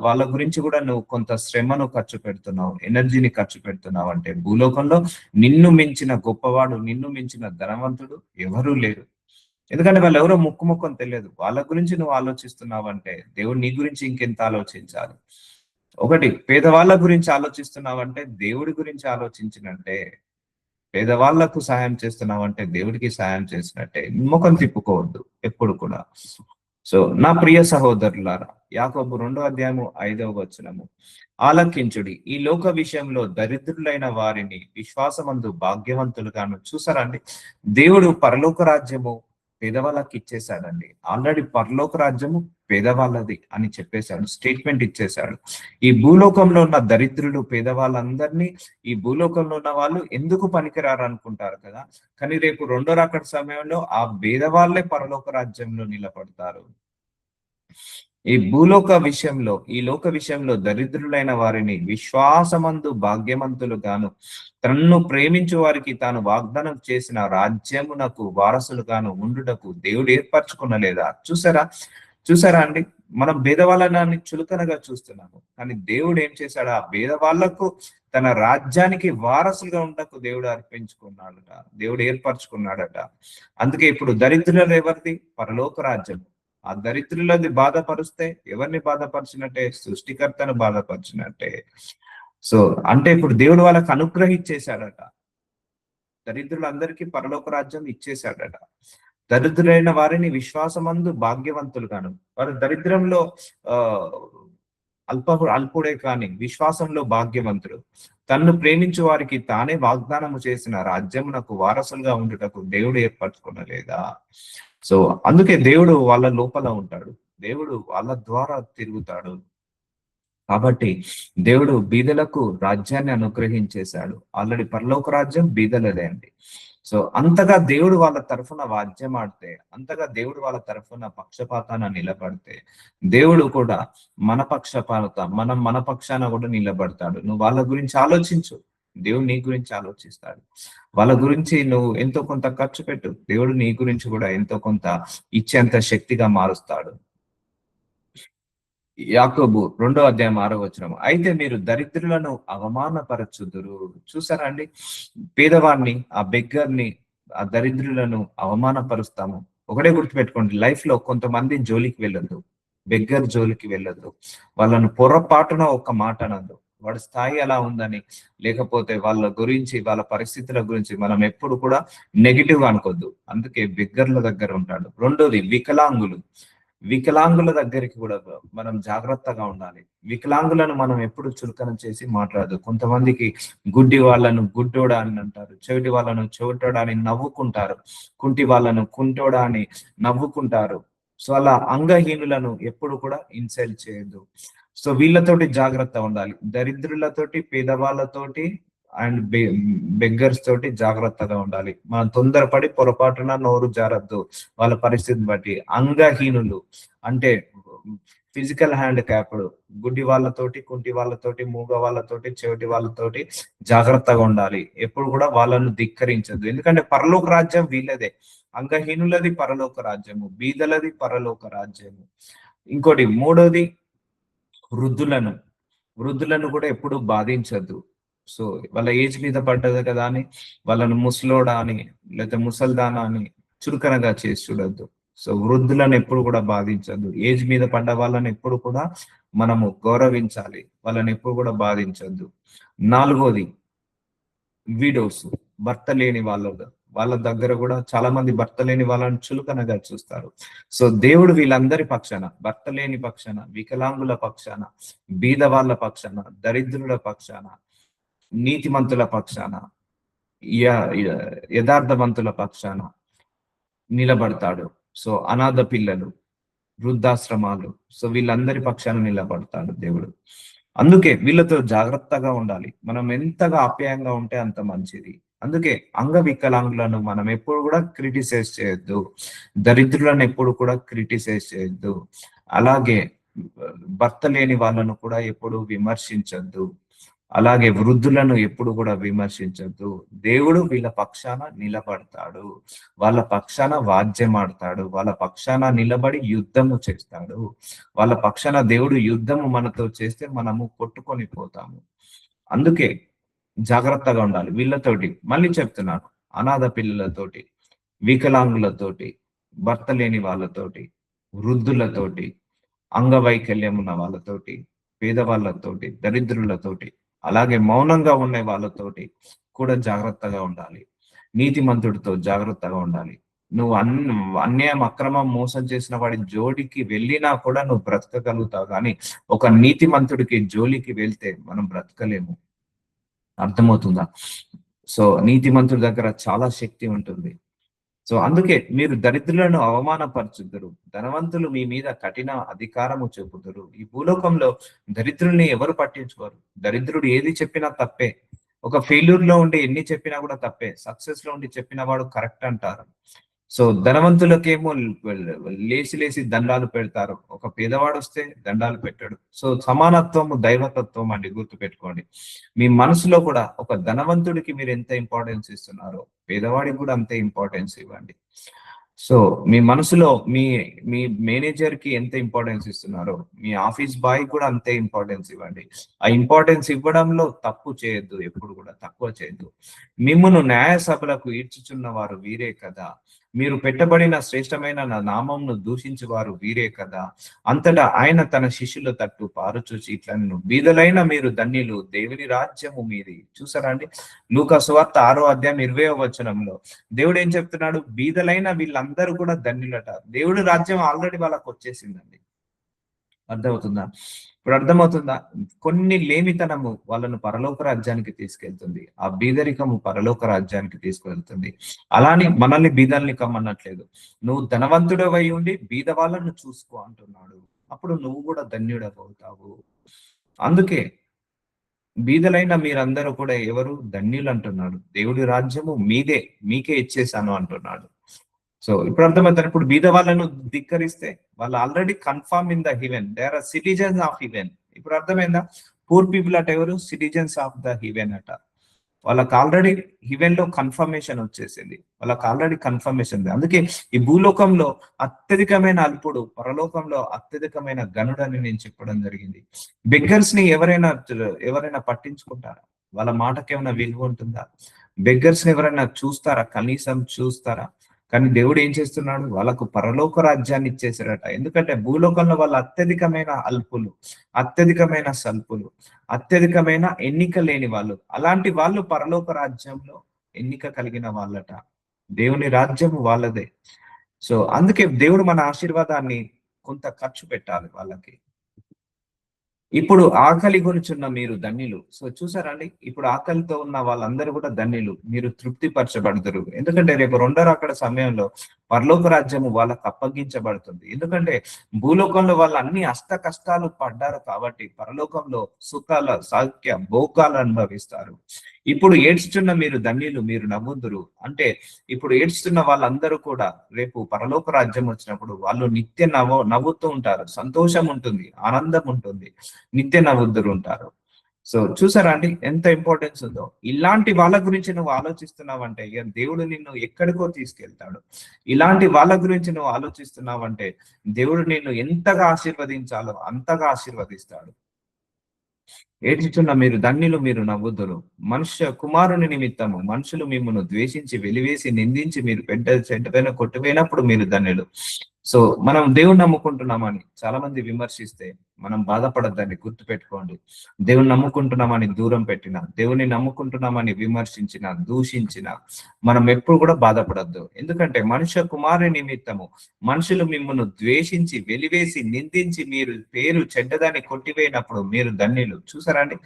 వాళ్ళ గురించి కూడా నువ్వు కొంత శ్రమను ఖర్చు పెడుతున్నావు, ఎనర్జీని ఖర్చు పెడుతున్నావు అంటే భూలోకంలో నిన్ను మించిన గొప్పవాడు, నిన్ను మించిన ధనవంతుడు ఎవరూ లేరు. ఎందుకంటే వాళ్ళు ఎవరో ముఖం తెలియదు. వాళ్ళ గురించి నువ్వు ఆలోచిస్తున్నావంటే దేవుడు నీ గురించి ఇంకెంత ఆలోచించాలి. ఒకటి, పేదవాళ్ళ గురించి ఆలోచిస్తున్నావంటే దేవుడి గురించి ఆలోచించినట్టే. పేదవాళ్లకు సాయం చేస్తున్నావంటే దేవుడికి సాయం చేసినట్టే. ముఖం తిప్పుకోవద్దు ఎప్పుడు కూడా. సో నా ప్రియ సహోదరులారా, యాకోబు 2:5 ఆలకించుడి, ఈ లోక విషయంలో దరిద్రులైన వారిని విశ్వాసమందు భాగ్యవంతులుగాను. చూసారండి, దేవుడు పరలోక రాజ్యము పేదవాళ్ళకి ఇచ్చేశాడండి. ఆల్రెడీ పరలోక రాజ్యము పేదవాళ్ళది అని చెప్పేశాడు, స్టేట్మెంట్ ఇచ్చేశాడు. ఈ భూలోకంలో ఉన్న దరిద్రులు పేదవాళ్ళందరినీ, ఈ భూలోకంలో ఉన్న వాళ్ళు ఎందుకు పనికిరారు అనుకుంటారు కదా, కానీ రేపు రెండో రాకడ సమయంలో ఆ పేదవాళ్ళే పరలోక రాజ్యంలో నిలబడతారు. ఈ లోక విషయంలో దరిద్రులైన వారిని విశ్వాసమందు భాగ్యవంతులు గాను, తనను ప్రేమించు వారికి తాను వాగ్దానం చేసిన రాజ్యమునకు వారసులుగాను ఉండుటకు దేవుడు ఏర్పరచుకునలేదా? చూసారా అండి, మనం భేదవాళ్ళని చులకనగా చూస్తున్నాము. కానీ దేవుడు ఏం చేశాడు? ఆ భేదవాళ్లకు తన రాజ్యానికి వారసులుగా ఉండకు దేవుడు అర్పించుకున్నాడట, దేవుడు ఏర్పరచుకున్నాడట. అందుకే ఇప్పుడు దరిద్రులు ఎవరిది? పరలోక రాజ్యం. ఆ దరిద్రులది బాధపరుస్తే ఎవరిని బాధపరిచినట్టే? సృష్టికర్తను బాధపరిచినట్టే. సో అంటే ఇప్పుడు దేవుడు వాళ్ళకి అనుగ్రహించేశాడట, దరిద్రులందరికీ పరలోక రాజ్యం ఇచ్చేశాడట. దరిద్రులైన వారిని విశ్వాసమందు భాగ్యవంతులుగాను, వారు దరిద్రంలో ఆ అల్పుడే కాని విశ్వాసంలో భాగ్యవంతుడు. తన్ను ప్రేమించు వారికి తానే వాగ్దానము చేసిన రాజ్యమునకు వారసులుగా ఉండుటకు దేవుడు ఏర్పరచుకునలేదా? సో అందుకే దేవుడు వాళ్ళ లోపల ఉంటాడు, దేవుడు వాళ్ళ ద్వారా తిరుగుతాడు. కాబట్టి దేవుడు బీదలకు రాజ్యాన్ని అనుగ్రహించేశాడు. ఆల్రెడీ పరలోక రాజ్యం బీదలదే అండి. సో అంతగా దేవుడు వాళ్ళ తరఫున వాద్యం ఆడితే, అంతగా దేవుడు వాళ్ళ తరఫున పక్షపాతాన నిలబడితే, దేవుడు కూడా మన పక్షాన కూడా నిలబడతాడు. నువ్వు వాళ్ళ గురించి ఆలోచించు, దేవుడు నీ గురించి ఆలోచిస్తాడు. వాళ్ళ గురించి నువ్వు ఎంతో కొంత ఖర్చు పెట్టు, దేవుడు నీ గురించి కూడా ఎంతో కొంత ఇచ్చేంత శక్తిగా మారుస్తాడు. యాకోబు 2:6 అయితే మీరు దరిద్రులను అవమానపరచుదురు. చూసారా అండి? పేదవాడిని, ఆ బెగ్గర్ని, ఆ దరిద్రులను అవమానపరుస్తాము. ఒకటే గుర్తుపెట్టుకోండి, లైఫ్ లో కొంతమంది జోలికి వెళ్ళొద్దు, బెగ్గర్ జోలికి వెళ్ళొద్దు. వాళ్ళను పొరపాటున ఒక్క మాట అనద్దు. వాడి స్థాయి అలా ఉందని, లేకపోతే వాళ్ళ గురించి, వాళ్ళ పరిస్థితుల గురించి మనం ఎప్పుడు కూడా నెగిటివ్ అనుకోద్దు. అందుకే బెగ్గర్ల దగ్గర ఉంటాడు. రెండోది వికలాంగుల దగ్గరికి కూడా మనం జాగ్రత్తగా ఉండాలి. వికలాంగులను మనం ఎప్పుడు చులకన చేసి మాట్లాడదు. కొంతమందికి గుడ్డి వాళ్ళను గుడ్డోడా అని అంటారు, చెవిటి వాళ్ళను చెవిటోడా అని నవ్వుకుంటారు, కుంటి వాళ్ళను కుంటోడా అని నవ్వుకుంటారు. సో అలా అంగహీనులను ఎప్పుడు కూడా ఇన్సల్ట్ చేయొద్దు. సో వీళ్ళతోటి జాగ్రత్త ఉండాలి. దరిద్రులతోటి, పేదవాళ్ళతోటి అండ్ బెగ్గర్స్ తోటి జాగ్రత్తగా ఉండాలి. మనం తొందరపడి పొరపాటున నోరు జారద్దు వాళ్ళ పరిస్థితిని బట్టి. అంగహీనులు అంటే ఫిజికల్ హ్యాండ్ క్యాప్డ్, గుడ్డి వాళ్ళతోటి, కుంటి వాళ్ళతోటి, మూగ వాళ్ళతోటి, చెవిటి వాళ్ళతోటి జాగ్రత్తగా ఉండాలి. ఎప్పుడు కూడా వాళ్ళను ధిక్కరించద్దు. ఎందుకంటే పరలోక రాజ్యం వీళ్ళదే. అంగహీనులది పరలోక రాజ్యము, బీదలది పరలోక రాజ్యము. ఇంకోటి మూడోది, వృద్ధులను కూడా ఎప్పుడు బాధించద్దు. సో వాళ్ళ ఏజ్ మీద పడ్డది కదా అని వాళ్ళను ముసలోడా అని, లేకపోతే ముసల్దానా అని చులకనగా చేసి చూడొద్దు. సో వృద్ధులను ఎప్పుడు కూడా బాధించద్దు. ఏజ్ మీద పడ్డ వాళ్ళని ఎప్పుడు కూడా మనము గౌరవించాలి, వాళ్ళని ఎప్పుడు కూడా బాధించద్దు. నాలుగోది, విడోస్, భర్త లేని వాళ్ళ దగ్గర కూడా చాలా మంది భర్త లేని వాళ్ళని చులకనగా చూస్తారు. సో దేవుడు వీళ్ళందరి పక్షాన, భర్త లేని పక్షాన, వికలాంగుల పక్షాన, బీద వాళ్ళ పక్షాన, దరిద్రుల పక్షాన, నీతిమంతుల పక్షాన, యథార్థవంతుల పక్షాన నిలబడతాడు. సో అనాథ పిల్లలు, వృద్ధాశ్రమాలు, సో వీళ్ళందరి పక్షాన నిలబడతాడు దేవుడు. అందుకే వీళ్ళతో జాగ్రత్తగా ఉండాలి. మనం ఎంతగా ఆప్యాయంగా ఉంటే అంత మంచిది. అందుకే అంగవికలాంగులను మనం ఎప్పుడు కూడా క్రిటిసైజ్ చేయొద్దు, దరిద్రులను ఎప్పుడు కూడా క్రిటిసైజ్ చేయొద్దు. అలాగే భర్త లేని వాళ్ళను కూడా ఎప్పుడు విమర్శించద్దు. అలాగే వృద్ధులను ఎప్పుడు కూడా విమర్శించద్దు. దేవుడు వీళ్ళ పక్షాన నిలబడతాడు, వాళ్ళ పక్షాన వాద్యమాడతాడు, వాళ్ళ పక్షాన నిలబడి యుద్ధము చేస్తాడు. వాళ్ళ పక్షాన దేవుడు యుద్ధము మనతో చేస్తే మనము కొట్టుకొని పోతాము. అందుకే జాగ్రత్తగా ఉండాలి వీళ్ళతోటి. మళ్ళీ చెప్తున్నాను, అనాథ పిల్లలతోటి, వికలాంగులతోటి, భర్త లేని వాళ్ళతోటి, వృద్ధులతోటి, అంగవైకల్యం ఉన్న వాళ్ళతోటి, పేదవాళ్ళతోటి, దరిద్రులతోటి, అలాగే మౌనంగా ఉన్న వాళ్ళతోటి కూడా జాగ్రత్తగా ఉండాలి. నీతిమంతుడితో జాగ్రత్తగా ఉండాలి. నువ్వు అన్యాయం, అక్రమం, మోసం చేసిన వాడి జోడికి వెళ్ళినా కూడా నువ్వు బ్రతకగలుగుతావు, కానీ ఒక నీతిమంతుడికి జోలికి వెళ్తే మనం బ్రతకలేము. అర్థమవుతుందా? సో నీతిమంతుడి దగ్గర చాలా శక్తి ఉంటుంది. సో అందుకే మీరు దరిద్రులను అవమానపరచుదురు, ధనవంతులు మీ మీద కఠిన అధికారము చూపుదురు. ఈ భూలోకంలో దరిద్రుల్ని ఎవరు పట్టించుకోరు. దరిద్రుడు ఏది చెప్పినా తప్పే. ఒక ఫెయిల్యూర్ లో ఉండి ఎన్ని చెప్పినా కూడా తప్పే. సక్సెస్ లో ఉండి చెప్పిన వాడు కరెక్ట్ అంటారు. సో ధనవంతులకేమో లేచి దండాలు పెడతారు, ఒక పేదవాడు వస్తే దండాలు పెట్టాడు. సో సమానత్వము దైవతత్వం అండి, గుర్తు పెట్టుకోండి. మీ మనసులో కూడా ఒక ధనవంతుడికి మీరు ఎంత ఇంపార్టెన్స్ ఇస్తున్నారో పేదవాడికి కూడా అంతే ఇంపార్టెన్స్ ఇవ్వండి. సో మీ మనసులో మీ మీ మేనేజర్ కి ఎంత ఇంపార్టెన్స్ ఇస్తున్నారో మీ ఆఫీస్ బాయ్ కూడా అంతే ఇంపార్టెన్స్ ఇవ్వండి. ఆ ఇంపార్టెన్స్ ఇవ్వడంలో తప్పు చేయొద్దు, ఎప్పుడు కూడా తక్కువ చేయొద్దు. మిమ్మును న్యాయ సభలకు ఈడ్చుచున్న వారు వీరే కదా, మీరు పెట్టబడిన శ్రేష్టమైన నా నామంను దూషించు వారు వీరే కదా. అంతటా ఆయన తన శిష్యుల తట్టు పారుచూచి ఇట్లను, బీదలైన మీరు ధన్యులు, దేవుని రాజ్యము మీది. చూసారా అండి, లూకా సువార్త 6వ అధ్యాయం 20వ వచనంలో దేవుడు ఏం చెప్తున్నాడు? బీదలైన వీళ్ళందరూ కూడా ధన్యులట. దేవుడి రాజ్యం ఆల్రెడీ వాళ్ళకి వచ్చేసిందండి. అర్థమవుతుందా? ఇప్పుడు అర్థమవుతుందా? కొన్ని లేమితనము వాళ్ళను పరలోక రాజ్యానికి తీసుకెళ్తుంది, ఆ బీదరికము పరలోక రాజ్యానికి తీసుకెళ్తుంది. అలాని మనల్ని బీదల్ని కమ్మనట్లేదు. నువ్వు ధనవంతుడవై ఉండి బీద వాళ్ళను చూసుకో అంటున్నాడు. అప్పుడు నువ్వు కూడా ధన్యుడవుతావు. అందుకే బీదలైన మీరందరూ కూడా ఎవరు ధన్యులు అంటున్నాడు. దేవుడి రాజ్యము మీదే, మీకే ఇచ్చేసాను అంటున్నాడు. సో ఇప్పుడు అర్థమవుతారు. ఇప్పుడు బీద వాళ్ళను ధిక్కరిస్తే వాళ్ళు already confirm in the heaven, they are citizens of heaven. ఇప్పుడు అర్థమైందా? పూర్ పీపుల్ అట ఎవరు? సిటిజన్స్ ఆఫ్ ద హివెన్ అట. వాళ్ళకి ఆల్రెడీ హివెన్ లో కన్ఫర్మేషన్ వచ్చేసింది, వాళ్ళకి ఆల్రెడీ కన్ఫర్మేషన్ ఉంది. అందుకే ఈ భూలోకంలో అత్యధికమైన అల్పుడు, పరలోకంలో అత్యధికమైన గనుడు అని నేను చెప్పడం జరిగింది. బెగ్గర్స్ ని ఎవరైనా పట్టించుకుంటారా? వాళ్ళ మాటకి ఏమైనా విలువ ఉంటుందా? బెగ్గర్స్ ని ఎవరైనా చూస్తారా? కనీసం చూస్తారా? కానీ దేవుడు ఏం చేస్తున్నాడు? వాళ్ళకు పరలోక రాజ్యాన్ని ఇచ్చేసాడట. ఎందుకంటే భూలోకంలో వాళ్ళ అత్యధికమైన అల్పులు, అత్యధికమైన సల్పులు, అత్యధికమైన ఎన్నిక లేని వాళ్ళు. అలాంటి వాళ్ళు పరలోక రాజ్యంలో ఎన్నిక కలిగిన వాళ్ళట. దేవుని రాజ్యము వాళ్ళదే. సో అందుకే దేవుడు మన ఆశీర్వాదాన్ని కొంత ఖర్చు పెట్టాలి వాళ్ళకి. ఇప్పుడు ఆకలి గురించున్న మీరు ధన్యులు. సో చూసారండి, ఇప్పుడు ఆకలితో ఉన్న వాళ్ళందరూ కూడా ధన్యులు, మీరు తృప్తి పరచబడతారు. ఎందుకంటే రేపు రెండో రాకడ సమయంలో పరలోక రాజ్యము వాళ్ళకు అప్పగించబడుతుంది. ఎందుకంటే భూలోకంలో వాళ్ళు అన్ని అష్ట కష్టాలు పడ్డారు కాబట్టి పరలోకంలో సుఖాల సౌఖ్య భోగాలు అనుభవిస్తారు. ఇప్పుడు ఏడ్చుచున్న మీరు ధన్యులు, మీరు నవ్వుదురు. అంటే ఇప్పుడు ఏడ్చుతున్న వాళ్ళందరూ కూడా రేపు పరలోక రాజ్యం వచ్చినప్పుడు వాళ్ళు నిత్య నవ్వుతూ ఉంటారు, సంతోషం ఉంటుంది, ఆనందం ఉంటుంది, నిత్య నవ్వుదురు ఉంటారు. సో చూసారా అండి ఎంత ఇంపార్టెన్స్ ఉందో? ఇలాంటి వాళ్ళ గురించి నువ్వు ఆలోచిస్తున్నావంటే ఇక దేవుడు నిన్ను ఎక్కడికో తీసుకెళ్తాడు. ఇలాంటి వాళ్ళ గురించి నువ్వు ఆలోచిస్తున్నావంటే దేవుడు నిన్ను ఎంతగా ఆశీర్వదించాలో అంతగా ఆశీర్వదిస్తాడు. ఏడ్చుచున్న మీరు ధన్యులు, మీరు నవ్వుదురు. మనుష్య కుమారుని నిమిత్తము మనుషులు మిమ్మల్ని ద్వేషించి వెలివేసి నిందించి మీరు చెడ్డపైన కొట్టిపోయినప్పుడు మీరు ధన్యులు. సో మనం దేవుని నమ్ముకుంటున్నామని చాలా మంది విమర్శిస్తే మనం బాధపడద్దని గుర్తు పెట్టుకోండి. దేవుని నమ్ముకుంటున్నామని దూరం పెట్టిన, దేవుని నమ్ముకుంటున్నామని విమర్శించిన, దూషించిన మనం ఎప్పుడు కూడా బాధపడద్దు. ఎందుకంటే మనుష్య కుమారుని నిమిత్తము మనుషులు మిమ్మల్ని ద్వేషించి వెలివేసి నిందించి మీరు పేరు చెడ్డదాన్ని కొట్టివేయినప్పుడు మీరు ధన్యులు. చూసారా అండి,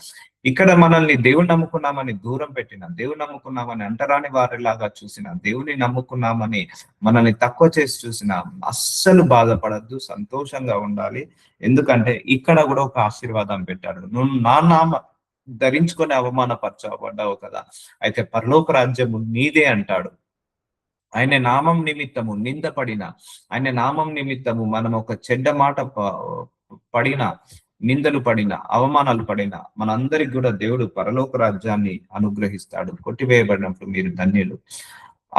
ఇక్కడ మనల్ని దేవుని నమ్ముకున్నామని దూరం పెట్టిన, దేవుని నమ్ముకున్నామని అంటరాని వారిలాగా చూసిన, దేవుని నమ్ముకున్నామని మనల్ని తక్కువ చేసి చూసిన అస్సలు బాధపడద్దు, సంతోషంగా ఉండాలి. ఎందుకంటే ఇక్కడ కూడా ఒక ఆశీర్వాదం పెట్టాడు. నువ్వు నా నామ ధరించుకొని అవమానపరచబడ్డావు కదా, అయితే పరలోక రాజ్యము నీదే అంటాడు. ఆయన నామం నిమిత్తము నిందపడిన, ఆయన నామం నిమిత్తము మనం ఒక చెడ్డ మాట పడిన, నిందలు పడిన, అవమానాలు పడిన మనందరికి కూడా దేవుడు పరలోక రాజ్యాన్ని అనుగ్రహిస్తాడు. కొట్టివేయబడినప్పుడు మీరు ధన్యులు.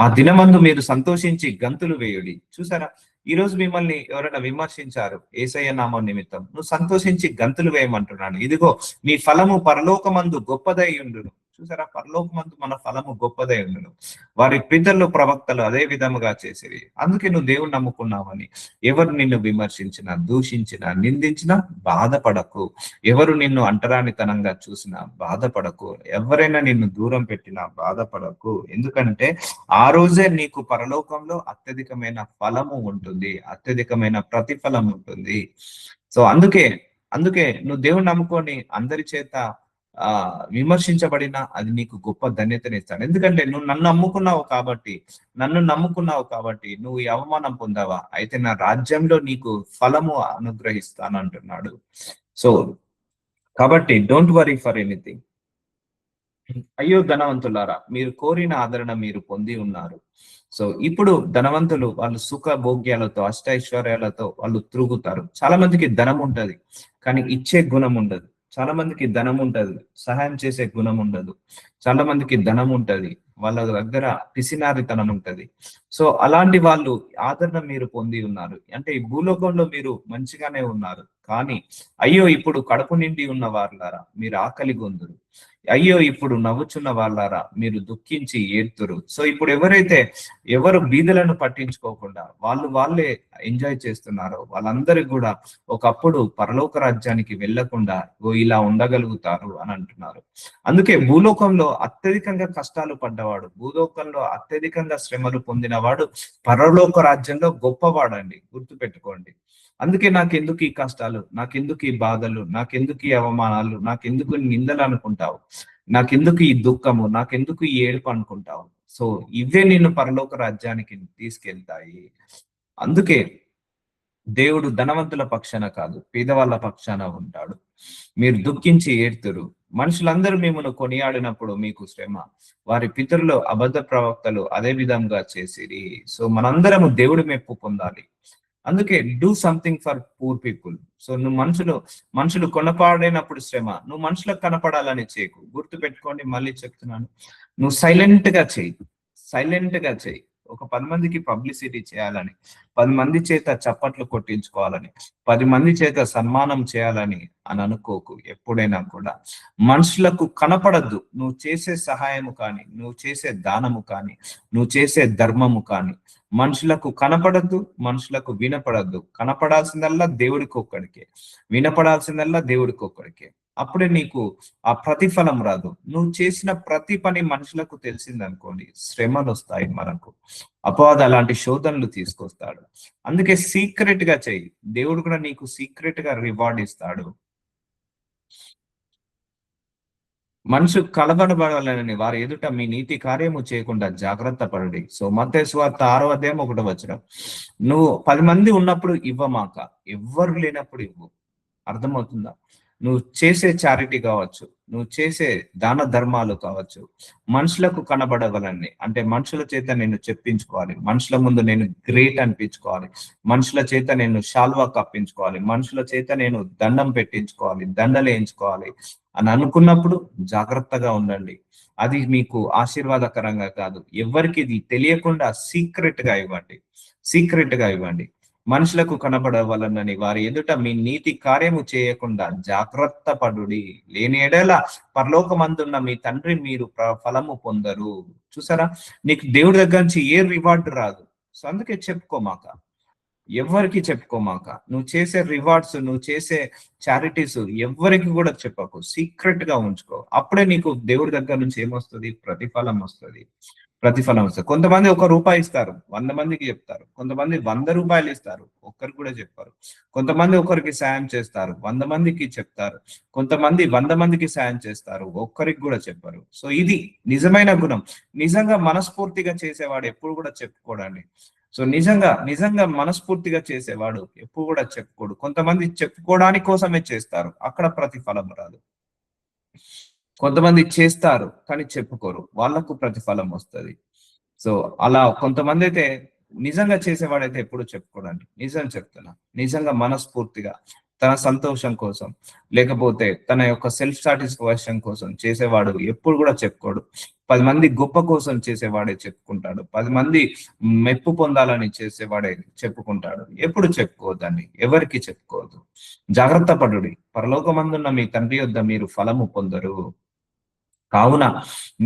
ఆ దినమందు మీరు సంతోషించి గంతులు వేయుడి. చూసారా, ఈ రోజు మిమ్మల్ని ఎవరైనా విమర్శించారు యేసయ్య నామం నిమిత్తం, నువ్వు సంతోషించి గంతులు వేయమంటున్నాను. ఇదిగో మీ ఫలము పరలోకమందు గొప్పదై ఉండును. చూసారా, పరలోకమందు మన ఫలము గొప్పదై ఉండును. వారి పితరులు ప్రవక్తలు అదే విధముగా చేసిరి. అందుకే నువ్వు దేవుని నమ్ముకున్నావని ఎవరు నిన్ను విమర్శించినా, నిందించినా, నిందించినా బాధపడకు. ఎవరు నిన్ను అంటరానితనంగా చూసినా బాధపడకు. ఎవరైనా నిన్ను దూరం పెట్టినా బాధపడకు. ఎందుకంటే ఆ రోజే నీకు పరలోకంలో అత్యధికమైన ఫలము ఉంటుంది, అత్యధికమైన ప్రతిఫలం ఉంటుంది. సో అందుకే నువ్వు దేవుని నమ్ముకొని అందరి చేత విమర్శించబడినా అది నీకు గొప్ప ధన్యతని ఇస్తాడు. ఎందుకంటే నువ్వు నన్ను నమ్ముకున్నావు కాబట్టి నువ్వు ఈ అవమానం పొందావా, అయితే నా రాజ్యంలో నీకు ఫలము అనుగ్రహిస్తాను అంటున్నాడు. సో కాబట్టి డోంట్ వరీ ఫర్ ఎనీథింగ్. అయ్యో ధనవంతులారా, మీరు కోరిన ఆదరణ మీరు పొంది ఉన్నారు. సో ఇప్పుడు ధనవంతులు వాళ్ళు సుఖ భోగ్యాలతో, అష్టైశ్వర్యాలతో వాళ్ళు తిరుగుతారు. చాలా మందికి ధనం ఉంటది కానీ ఇచ్చే గుణం ఉండదు. చాలా మందికి ధనం ఉంటది, సహాయం చేసే గుణం ఉండదు. చాలా మందికి ధనం ఉంటది, వాళ్ళ దగ్గర పిసినారితనం ఉంటది. సో అలాంటి వాళ్ళు ఆదరణ మీరు పొంది ఉన్నారు. అంటే ఈ భూలోకంలో మీరు మంచిగానే ఉన్నారు. కానీ అయ్యో ఇప్పుడు కడుపు నిండి ఉన్న వారులారా మీరు ఆకలి గొందురు. అయ్యో ఇప్పుడు నవ్వుచున్న వాళ్ళారా మీరు దుఃఖించి ఏడ్తురు. సో ఇప్పుడు ఎవరు బీదలను పట్టించుకోకుండా వాళ్ళే ఎంజాయ్ చేస్తున్నారో వాళ్ళందరికీ కూడా ఒకప్పుడు పరలోక రాజ్యానికి వెళ్లకుండా ఇలా ఉండగలుగుతారు అని అంటున్నారు. అందుకే భూలోకంలో అత్యధికంగా కష్టాలు పడ్డవాడు, భూలోకంలో అత్యధికంగా శ్రమలు పొందినవాడు పరలోక రాజ్యంలో గొప్పవాడండి, గుర్తుపెట్టుకోండి. అందుకే నాకెందుకు ఈ కష్టాలు, నాకెందుకు ఈ బాధలు, నాకెందుకు ఈ అవమానాలు, నాకెందుకు ఈ నిందలు అనుకుంటావు, నాకెందుకు ఈ దుఃఖము, నాకెందుకు ఈ ఏడుపు అనుకుంటావు. సో ఇవే నిన్ను పరలోక రాజ్యానికి తీసుకెళ్తాయి. అందుకే దేవుడు ధనవంతుల పక్షాన కాదు పేదవాళ్ళ పక్షాన ఉంటాడు. మీరు దుఃఖించి ఏడ్తురు. మనుషులందరూ మిమ్మల్ని కొనియాడినప్పుడు మీకు శ్రమ. వారి పితరులు అబద్ధ ప్రవక్తలు అదే విధంగా చేసిరి. సో మనందరము దేవుడి మెప్పు పొందాలి. అందుకే do something for poor people. So నువ్వు మనుషులు కొనపాడైనప్పుడు శ్రమ నువ్వు మనుషులకు కనపడాలని చేయకు. గుర్తు పెట్టుకోండి, మళ్ళీ చెప్తున్నాను, నువ్వు సైలెంట్ గా చెయ్యి. ఒక 10 మందికి పబ్లిసిటీ చేయాలని, 10 మంది చేత చప్పట్లు కొట్టించుకోవాలని, 10 మంది చేత సన్మానం చేయాలని అని అనుకోకు. ఎప్పుడైనా కూడా మనుషులకు కనపడద్దు నువ్వు చేసే సహాయము కానీ, నువ్వు చేసే దానము కానీ, నువ్వు చేసే ధర్మము కానీ మనుషులకు కనపడద్దు, మనుషులకు వినపడద్దు. కనపడాల్సిందల్లా దేవుడికి ఒక్కడికే, వినపడాల్సిందల్లా దేవుడికి ఒక్కడికే. అప్పుడే నీకు ఆ ప్రతిఫలం రాదు. నువ్వు చేసిన ప్రతి పని మనుషులకు తెలిసిందనుకోండి, శ్రమలు వస్తాయి మనకు. అపవాది అలాంటి శోధనలు తీసుకొస్తాడు. అందుకే సీక్రెట్ గా చెయ్యి, దేవుడు కూడా నీకు సీక్రెట్ గా రివార్డ్ ఇస్తాడు. మనుషు కలబడబడాలని వారి ఎదుట మీ నీతి కార్యము చేయకుండా జాగ్రత్త పడుడి. సో మత్తయి సువార్త 6వ అధ్యాయం 1వ వచనం. నువ్వు 10 మంది ఉన్నప్పుడు ఇవ్వమాక, ఎవ్వరు లేనప్పుడు ఇవ్వు. అర్థమవుతుందా? నువ్వు చేసే చారిటీ కావచ్చు, నువ్వు చేసే దాన ధర్మాలు కావచ్చు, మనుషులకు కనబడగలని, అంటే మనుషుల చేత నేను చెప్పించుకోవాలి, మనుషుల ముందు నేను గ్రేట్ అనిపించుకోవాలి, మనుషుల చేత నేను షాల్వా కప్పించుకోవాలి, మనుషుల చేత నేను దండం పెట్టించుకోవాలి, దండలు వేయించుకోవాలి అని అనుకున్నప్పుడు జాగ్రత్తగా ఉండండి. అది మీకు ఆశీర్వాదకరంగా కాదు. ఎవరికి ఇది తెలియకుండా సీక్రెట్ గా ఇవ్వండి. మనుషులకు కనబడవలనని వారి ఎదుట మీ నీతి కార్యము చేయకుండా జాగ్రత్త పడుడి. లేని ఎడల పరలోకమందున్న మీ తండ్రి మీరు ఫలము పొందరు. చూసారా, నీకు దేవుడి దగ్గర నుంచి ఏ రివార్డు రాదు. సో అందుకే ఎవరికి చెప్పుకోమాక. నువ్వు చేసే రివార్డ్స్, నువ్వు చేసే చారిటీస్ ఎవరికి కూడా చెప్పకు, సీక్రెట్ గా ఉంచుకో. అప్పుడే నీకు దేవుడి దగ్గర నుంచి ఏమొస్తుంది? ప్రతిఫలం వస్తుంది. కొంతమంది 1 రూపాయి ఇస్తారు, 100 మందికి చెప్తారు. కొంతమంది 100 రూపాయలు ఇస్తారు, ఒక్కరికి కూడా చెప్పారు. కొంతమంది ఒకరికి సాయం చేస్తారు, 100 మందికి చెప్తారు. కొంతమంది 100 మందికి సాయం చేస్తారు, ఒక్కరికి కూడా చెప్పరు. సో ఇది నిజమైన గుణం. నిజంగా మనస్ఫూర్తిగా చేసేవాడు ఎప్పుడు కూడా చెప్పుకోడండి. సో నిజంగా మనస్ఫూర్తిగా చేసేవాడు ఎప్పుడు కూడా చెప్పుకోడు. కొంతమంది చెప్పుకోవడానికి కోసమే చేస్తారు, అక్కడ ప్రతిఫలం రాదు. కొంతమంది చేస్తారు కానీ చెప్పుకోరు, వాళ్ళకు ప్రతిఫలం వస్తుంది. సో అలా కొంతమంది అయితే నిజంగా చేసేవాడైతే ఎప్పుడు చెప్పుకోడండి. నిజం చెప్తున్నా, నిజంగా మనస్ఫూర్తిగా తన సంతోషం కోసం, లేకపోతే తన యొక్క సెల్ఫ్ సాటిస్ఫాక్షన్ కోసం చేసేవాడు ఎప్పుడు కూడా చెప్పుకోడు. 10 మంది గొప్ప కోసం చేసేవాడే చెప్పుకుంటాడు, 10 మంది మెప్పు పొందాలని చేసేవాడే చెప్పుకుంటాడు. ఎప్పుడు చెప్పుకోవద్దండి, ఎవరికి చెప్పుకోవద్దు. జాగ్రత్త పడుడి, పరలోకమందున్న మీ తండ్రి యొద్ద మీరు ఫలము పొందరు. కావున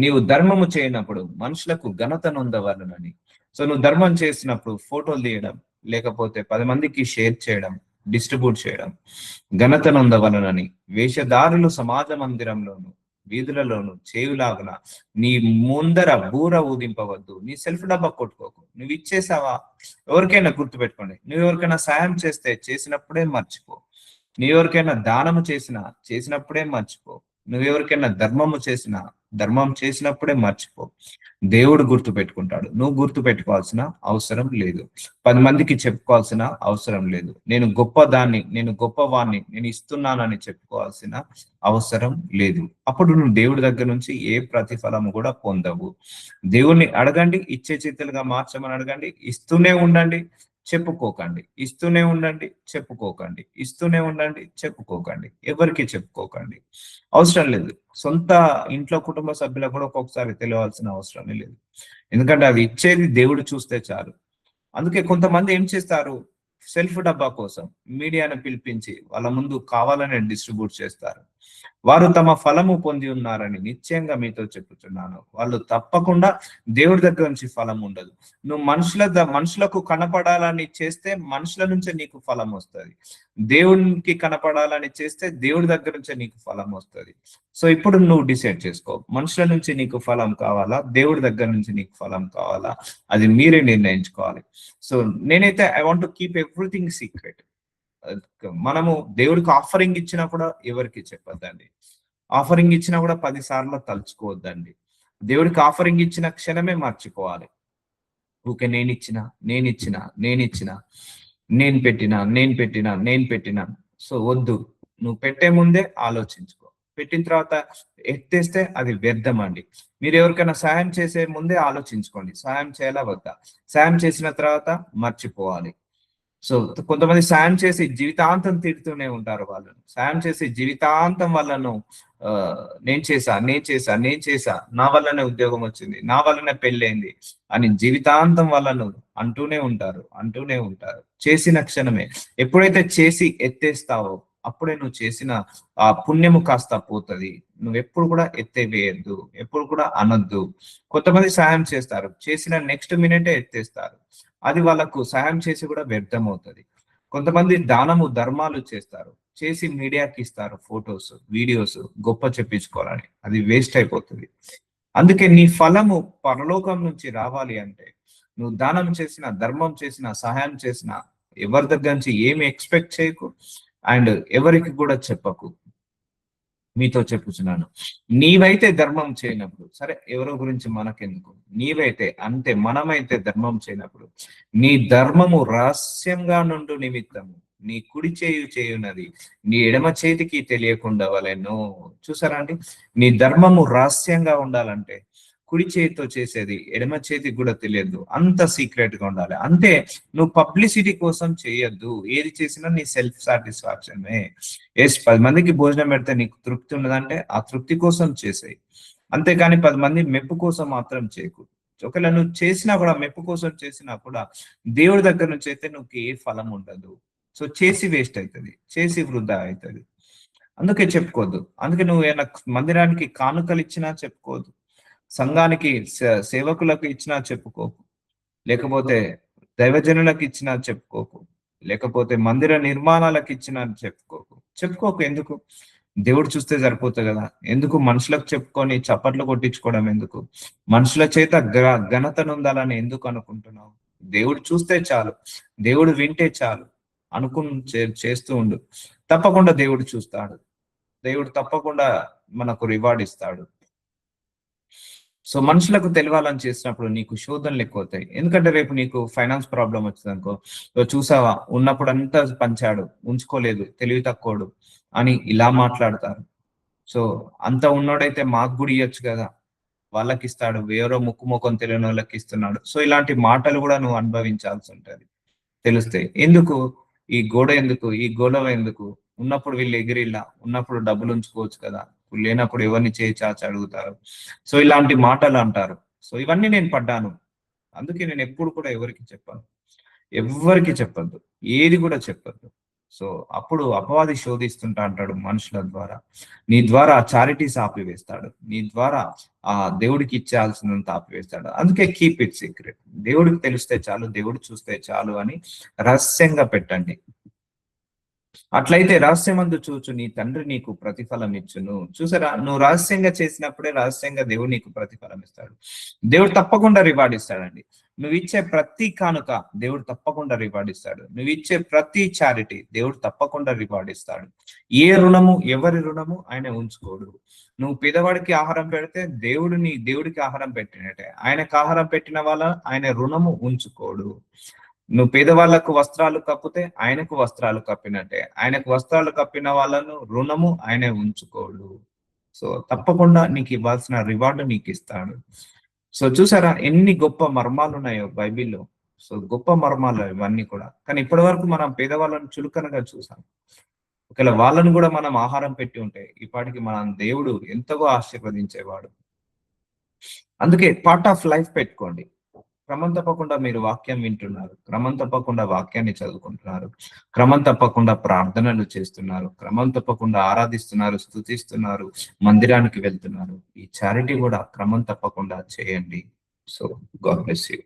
నీవు ధర్మము చేయనప్పుడు మనుషులకు ఘనత నొందవలనని. సో నువ్వు ధర్మం చేసినప్పుడు ఫోటోలు తీయడం, లేకపోతే 10 మందికి షేర్ చేయడం, డిస్ట్రిబ్యూట్ చేయడం, ఘనత నొందవలనని వేషధారులు సమాజ మందిరంలోను వీధులలోను చేయులాగున నీ ముందర బూర ఊదింపవద్దు. నీ సెల్ఫ్ డబ్బా కొట్టుకోకు. నువ్వు ఇచ్చేసావా? ఎవరికైనా గుర్తుపెట్టుకోండి, నువ్వు ఎవరికైనా సాయం చేసినప్పుడే మర్చిపో. నువ్వు ఎవరికైనా దానము చేసినప్పుడే మర్చిపో. నువ్వెవరికైనా ధర్మం చేసినప్పుడే మర్చిపో. దేవుడు గుర్తు పెట్టుకుంటాడు, నువ్వు గుర్తు పెట్టుకోవాల్సిన అవసరం లేదు. 10 మందికి చెప్పుకోవాల్సిన అవసరం లేదు. నేను గొప్పవాణ్ణి, నేను ఇస్తున్నానని చెప్పుకోవాల్సిన అవసరం లేదు. అప్పుడు నువ్వు దేవుడి దగ్గర నుంచి ఏ ప్రతిఫలము కూడా పొందవు. దేవుణ్ణి అడగండి, ఇచ్చే చేతులుగా మార్చమని అడగండి, ఇస్తూనే ఉండండి. చెప్పుకోకండి. ఇస్తూనే ఉండండి, చెప్పుకోకండి. ఇస్తూనే ఉండండి, చెప్పుకోకండి. ఎవరికీ చెప్పుకోకండి. అవసరం లేదు. సొంత ఇంట్లో కుటుంబ సభ్యులకు కూడా ఒక్కొక్కసారి తెలియాల్సిన అవసరమే లేదు. ఎందుకంటే అది ఇచ్చేది దేవుడు చూస్తే చాలు. అందుకే కొంతమంది ఏం చేస్తారు, సెల్ఫ్ డబ్బా కోసం మీడియాను పిలిపించి వాళ్ళ ముందు కావాలనే డిస్ట్రిబ్యూట్ చేస్తారు. వారు తమ ఫలము పొంది ఉన్నారని నిశ్చయంగా మీతో చెప్పుచున్నాను. వాళ్ళు తప్పకుండా దేవుడి దగ్గర నుంచి ఫలం ఉండదు. నువ్వు మనుషులకు కనపడాలని చేస్తే మనుషుల నుంచే నీకు ఫలం వస్తుంది. దేవునికి కనపడాలని చేస్తే దేవుడి దగ్గర నుంచే నీకు ఫలం వస్తుంది. సో ఇప్పుడు నువ్వు డిసైడ్ చేసుకో, మనుషుల నుంచి నీకు ఫలం కావాలా, దేవుడి దగ్గర నుంచి నీకు ఫలం కావాలా, అది మీరే నిర్ణయించుకోవాలి. సో నేనైతే I want to keep everything secret. మనము దేవుడికి ఆఫరింగ్ ఇచ్చినా కూడా ఎవరికి చెప్పొద్దండి. ఆఫరింగ్ ఇచ్చినా కూడా 10 సార్లు తలుచుకోవద్దండి. దేవుడికి ఆఫరింగ్ ఇచ్చిన క్షణమే మర్చిపోవాలి. ఊకే నేనిచ్చిన, నేను పెట్టినా. సో వద్దు. నువ్వు పెట్టే ముందే ఆలోచించుకో. పెట్టిన తర్వాత ఎత్తేస్తే అది వ్యర్థం అండి. మీరు ఎవరికైనా సాయం చేసే ముందే ఆలోచించుకోండి, సాయం చేయాలా వద్దా. సాయం చేసిన తర్వాత మర్చిపోవాలి. సో కొంతమంది సాయం చేసి జీవితాంతం తిడుతూనే ఉంటారు వాళ్ళను. సాయం చేసి జీవితాంతం వాళ్ళను నేను చేశా, నా వల్లనే ఉద్యోగం వచ్చింది, నా వల్లనే పెళ్ళైంది అని జీవితాంతం వాళ్ళను అంటూనే ఉంటారు. చేసిన క్షణమే ఎప్పుడైతే చేసి ఎత్తేస్తావో అప్పుడే నువ్వు చేసిన ఆ పుణ్యము కాస్త పోతుంది. నువ్వు ఎప్పుడు కూడా ఎత్తేవేయద్దు, ఎప్పుడు కూడా అనొద్దు. కొంతమంది సాయం చేస్తారు, చేసిన నెక్స్ట్ మినిటే ఎత్తేస్తారు. అది వాళ్ళకు సహాయం చేసి కూడా వ్యర్థం అవుతుంది. కొంతమంది ధర్మాలు చేస్తారు, చేసి మీడియాకి ఇస్తారు ఫొటోస్, వీడియోస్ గొప్ప చెప్పించుకోవాలని. అది వేస్ట్ అయిపోతుంది. అందుకే నీ ఫలము పరలోకం నుంచి రావాలి అంటే నువ్వు దానం చేసిన, ధర్మం చేసిన, సహాయం చేసిన ఎవరి దగ్గర నుంచి ఏమి ఎక్స్పెక్ట్ చేయకు, అండ్ ఎవరికి కూడా చెప్పకు. మీతో చెప్పుచున్నాను, నీవైతే ధర్మం చేయనప్పుడు, సరే ఎవరో గురించి మనకెందుకు, నీవైతే అంటే మనమైతే ధర్మం చేయనప్పుడు నీ ధర్మము రహస్యంగా నుండు నిమిత్తము నీ కుడి చేయునది నీ ఎడమ చేతికి తెలియకుండా వలెను. చూసారా అండి, నీ ధర్మము రహస్యంగా ఉండాలంటే కుడి చేతితో చేసేది ఎడమ చేతికి కూడా తెలియదు, అంత సీక్రెట్ గా ఉండాలి. అంతే, నువ్వు పబ్లిసిటీ కోసం చేయొద్దు. ఏది చేసినా నీ సెల్ఫ్ సాటిస్ఫాక్షనే. 10 మందికి భోజనం పెడితే నీకు తృప్తి ఉన్నదంటే ఆ తృప్తి కోసం చేసేయి, అంతేకాని 10 మంది మెప్పు కోసం మాత్రం చేయకు. ఒకవేళ నువ్వు చేసినా కూడా మెప్పు కోసం చేసినా కూడా దేవుడి దగ్గర నుంచి అయితే నువ్వు ఏ ఫలం ఉండదు. సో చేసి వేస్ట్ అవుతుంది, చేసి వృధా అవుతుంది. అందుకే చెప్పుకోవద్దు. అందుకే నువ్వు ఏమైనా మందిరానికి కానుకలు ఇచ్చినా చెప్పుకోవద్దు, సంఘానికి సేవకులకు ఇచ్చినా చెప్పుకోకు, లేకపోతే దైవజనులకు ఇచ్చినా చెప్పుకోకు, లేకపోతే మందిర నిర్మాణాలకు ఇచ్చినా చెప్పుకోకు. ఎందుకు? దేవుడు చూస్తే సరిపోతుంది కదా. ఎందుకు మనుషులకు చెప్పుకొని చప్పట్లు కొట్టించుకోవడం ఎందుకు? మనుషుల చేత ఘనతను ఉండాలని ఎందుకు అనుకుంటున్నావు? దేవుడు చూస్తే చాలు, దేవుడు వింటే చాలు చేస్తూ ఉండు. తప్పకుండా దేవుడు చూస్తాడు, దేవుడు తప్పకుండా మనకు రివార్డ్ ఇస్తాడు. సో మనుషులకు తెలియాలని చేసినప్పుడు నీకు శోధనలు ఎక్కువ అవుతాయి. ఎందుకంటే రేపు నీకు ఫైనాన్స్ ప్రాబ్లం వచ్చింది అనుకో, చూసావా ఉన్నప్పుడు అంతా పంచాడు, ఉంచుకోలేదు, తెలివి తక్కువడు అని ఇలా మాట్లాడతారు. సో అంత ఉన్నోడైతే మాకు కూడా ఇవ్వచ్చు కదా, వాళ్ళకి ఇస్తాడు, వేరే ముఖం తెలియని వాళ్ళకి ఇస్తున్నాడు. సో ఇలాంటి మాటలు కూడా నువ్వు అనుభవించాల్సి ఉంటది, తెలుస్తాయి. ఎందుకు ఈ గొడవ ఎందుకు? ఉన్నప్పుడు వీళ్ళు ఎగిరిలా, ఉన్నప్పుడు డబ్బులు ఉంచుకోవచ్చు కదా, లేనప్పుడు ఎవరిని చేయి చాచి అడుగుతారు. సో ఇలాంటి మాటలు అంటారు. సో ఇవన్నీ నేను పడ్డాను. అందుకే నేను ఎప్పుడు కూడా ఎవరికి చెప్పద్దు, ఏది కూడా చెప్పద్దు. సో అప్పుడు అపవాది శోధిస్తుంటా అంటాడు మనుషుల ద్వారా, నీ ద్వారా చారిటీస్ ఆపివేస్తాడు, నీ ద్వారా ఆ దేవుడికి ఇచ్చేయాల్సినంత ఆపివేస్తాడు. అందుకే కీప్ ఇట్ సీక్రెట్. దేవుడికి తెలిస్తే చాలు, దేవుడు చూస్తే చాలు అని రహస్యంగా పెట్టండి. అట్లయితే రహస్యమందు చూచు నీ తండ్రి నీకు ప్రతిఫలం ఇచ్చును. చూసారా, నువ్వు రహస్యంగా చేసినప్పుడే రహస్యంగా దేవుడు నీకు ప్రతిఫలం ఇస్తాడు. దేవుడు తప్పకుండా రివార్డ్ ఇస్తాడండి. నువ్వు ఇచ్చే ప్రతి కానుక దేవుడు తప్పకుండా రివార్డ్ ఇస్తాడు. నువ్వు ఇచ్చే ప్రతి చారిటీ దేవుడు తప్పకుండా రివార్డ్ ఇస్తాడు. ఎవరి రుణము ఆయన ఉంచుకోడు. నువ్వు పేదవాడికి ఆహారం పెడితే దేవుడికి ఆహారం పెట్టినట్టే, ఆయనకు ఆహారం పెట్టిన ఆయన రుణము ఉంచుకోడు. నువ్వు పేదవాళ్లకు వస్త్రాలు కప్పితే ఆయనకు వస్త్రాలు కప్పినట్టే, ఆయనకు వస్త్రాలు కప్పిన వాళ్ళను రుణము ఆయనే ఉంచుకోడు. సో తప్పకుండా నీకు ఇవ్వాల్సిన రివార్డు నీకు ఇస్తాడు. సో చూసారా ఎన్ని గొప్ప మర్మాలు ఉన్నాయో బైబిల్లో. సో గొప్ప మర్మాలు ఇవన్నీ కూడా. కానీ ఇప్పటి వరకు మనం పేదవాళ్ళని చులకనగా చూసాం. ఒకవేళ వాళ్ళను కూడా మనం ఆహారం పెట్టి ఉంటే ఈ పాటికి మన దేవుడు ఎంతగో ఆశీర్వదించేవాడు. అందుకే పార్ట్ ఆఫ్ లైఫ్ పెట్టుకోండి. క్రమం తప్పకుండా మీరు వాక్యం వింటున్నారు, క్రమం తప్పకుండా వాక్యాన్ని చదువుకుంటున్నారు, క్రమం తప్పకుండా ప్రార్థనలు చేస్తున్నారు, క్రమం తప్పకుండా ఆరాధిస్తున్నారు, స్తుతిస్తున్నారు, మందిరానికి వెళ్తున్నారు. ఈ చారిటీ కూడా క్రమం తప్పకుండా చేయండి. So God bless you.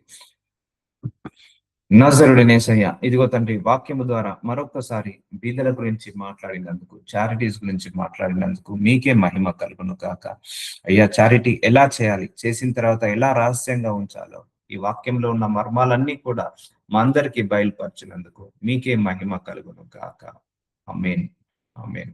నజరుడనేసయ్య, ఇదిగో తండ్రి, వాక్యము ద్వారా మరొకసారి బీదల గురించి మాట్లాడినందుకు, చారిటీస్ గురించి మాట్లాడినందుకు మీకే మహిమ కలుగును కాక. అయ్యా, చారిటీ ఎలా చేయాలి, చేసిన తర్వాత ఎలా రహస్యంగా ఉంచాలో ఈ వాక్యంలో ఉన్న మర్మాలన్నీ కూడా మా అందరికీ బయలుపరిచినందుకు మీకే మహిమ కలుగును కాక. ఆమేన్. ఆమేన్.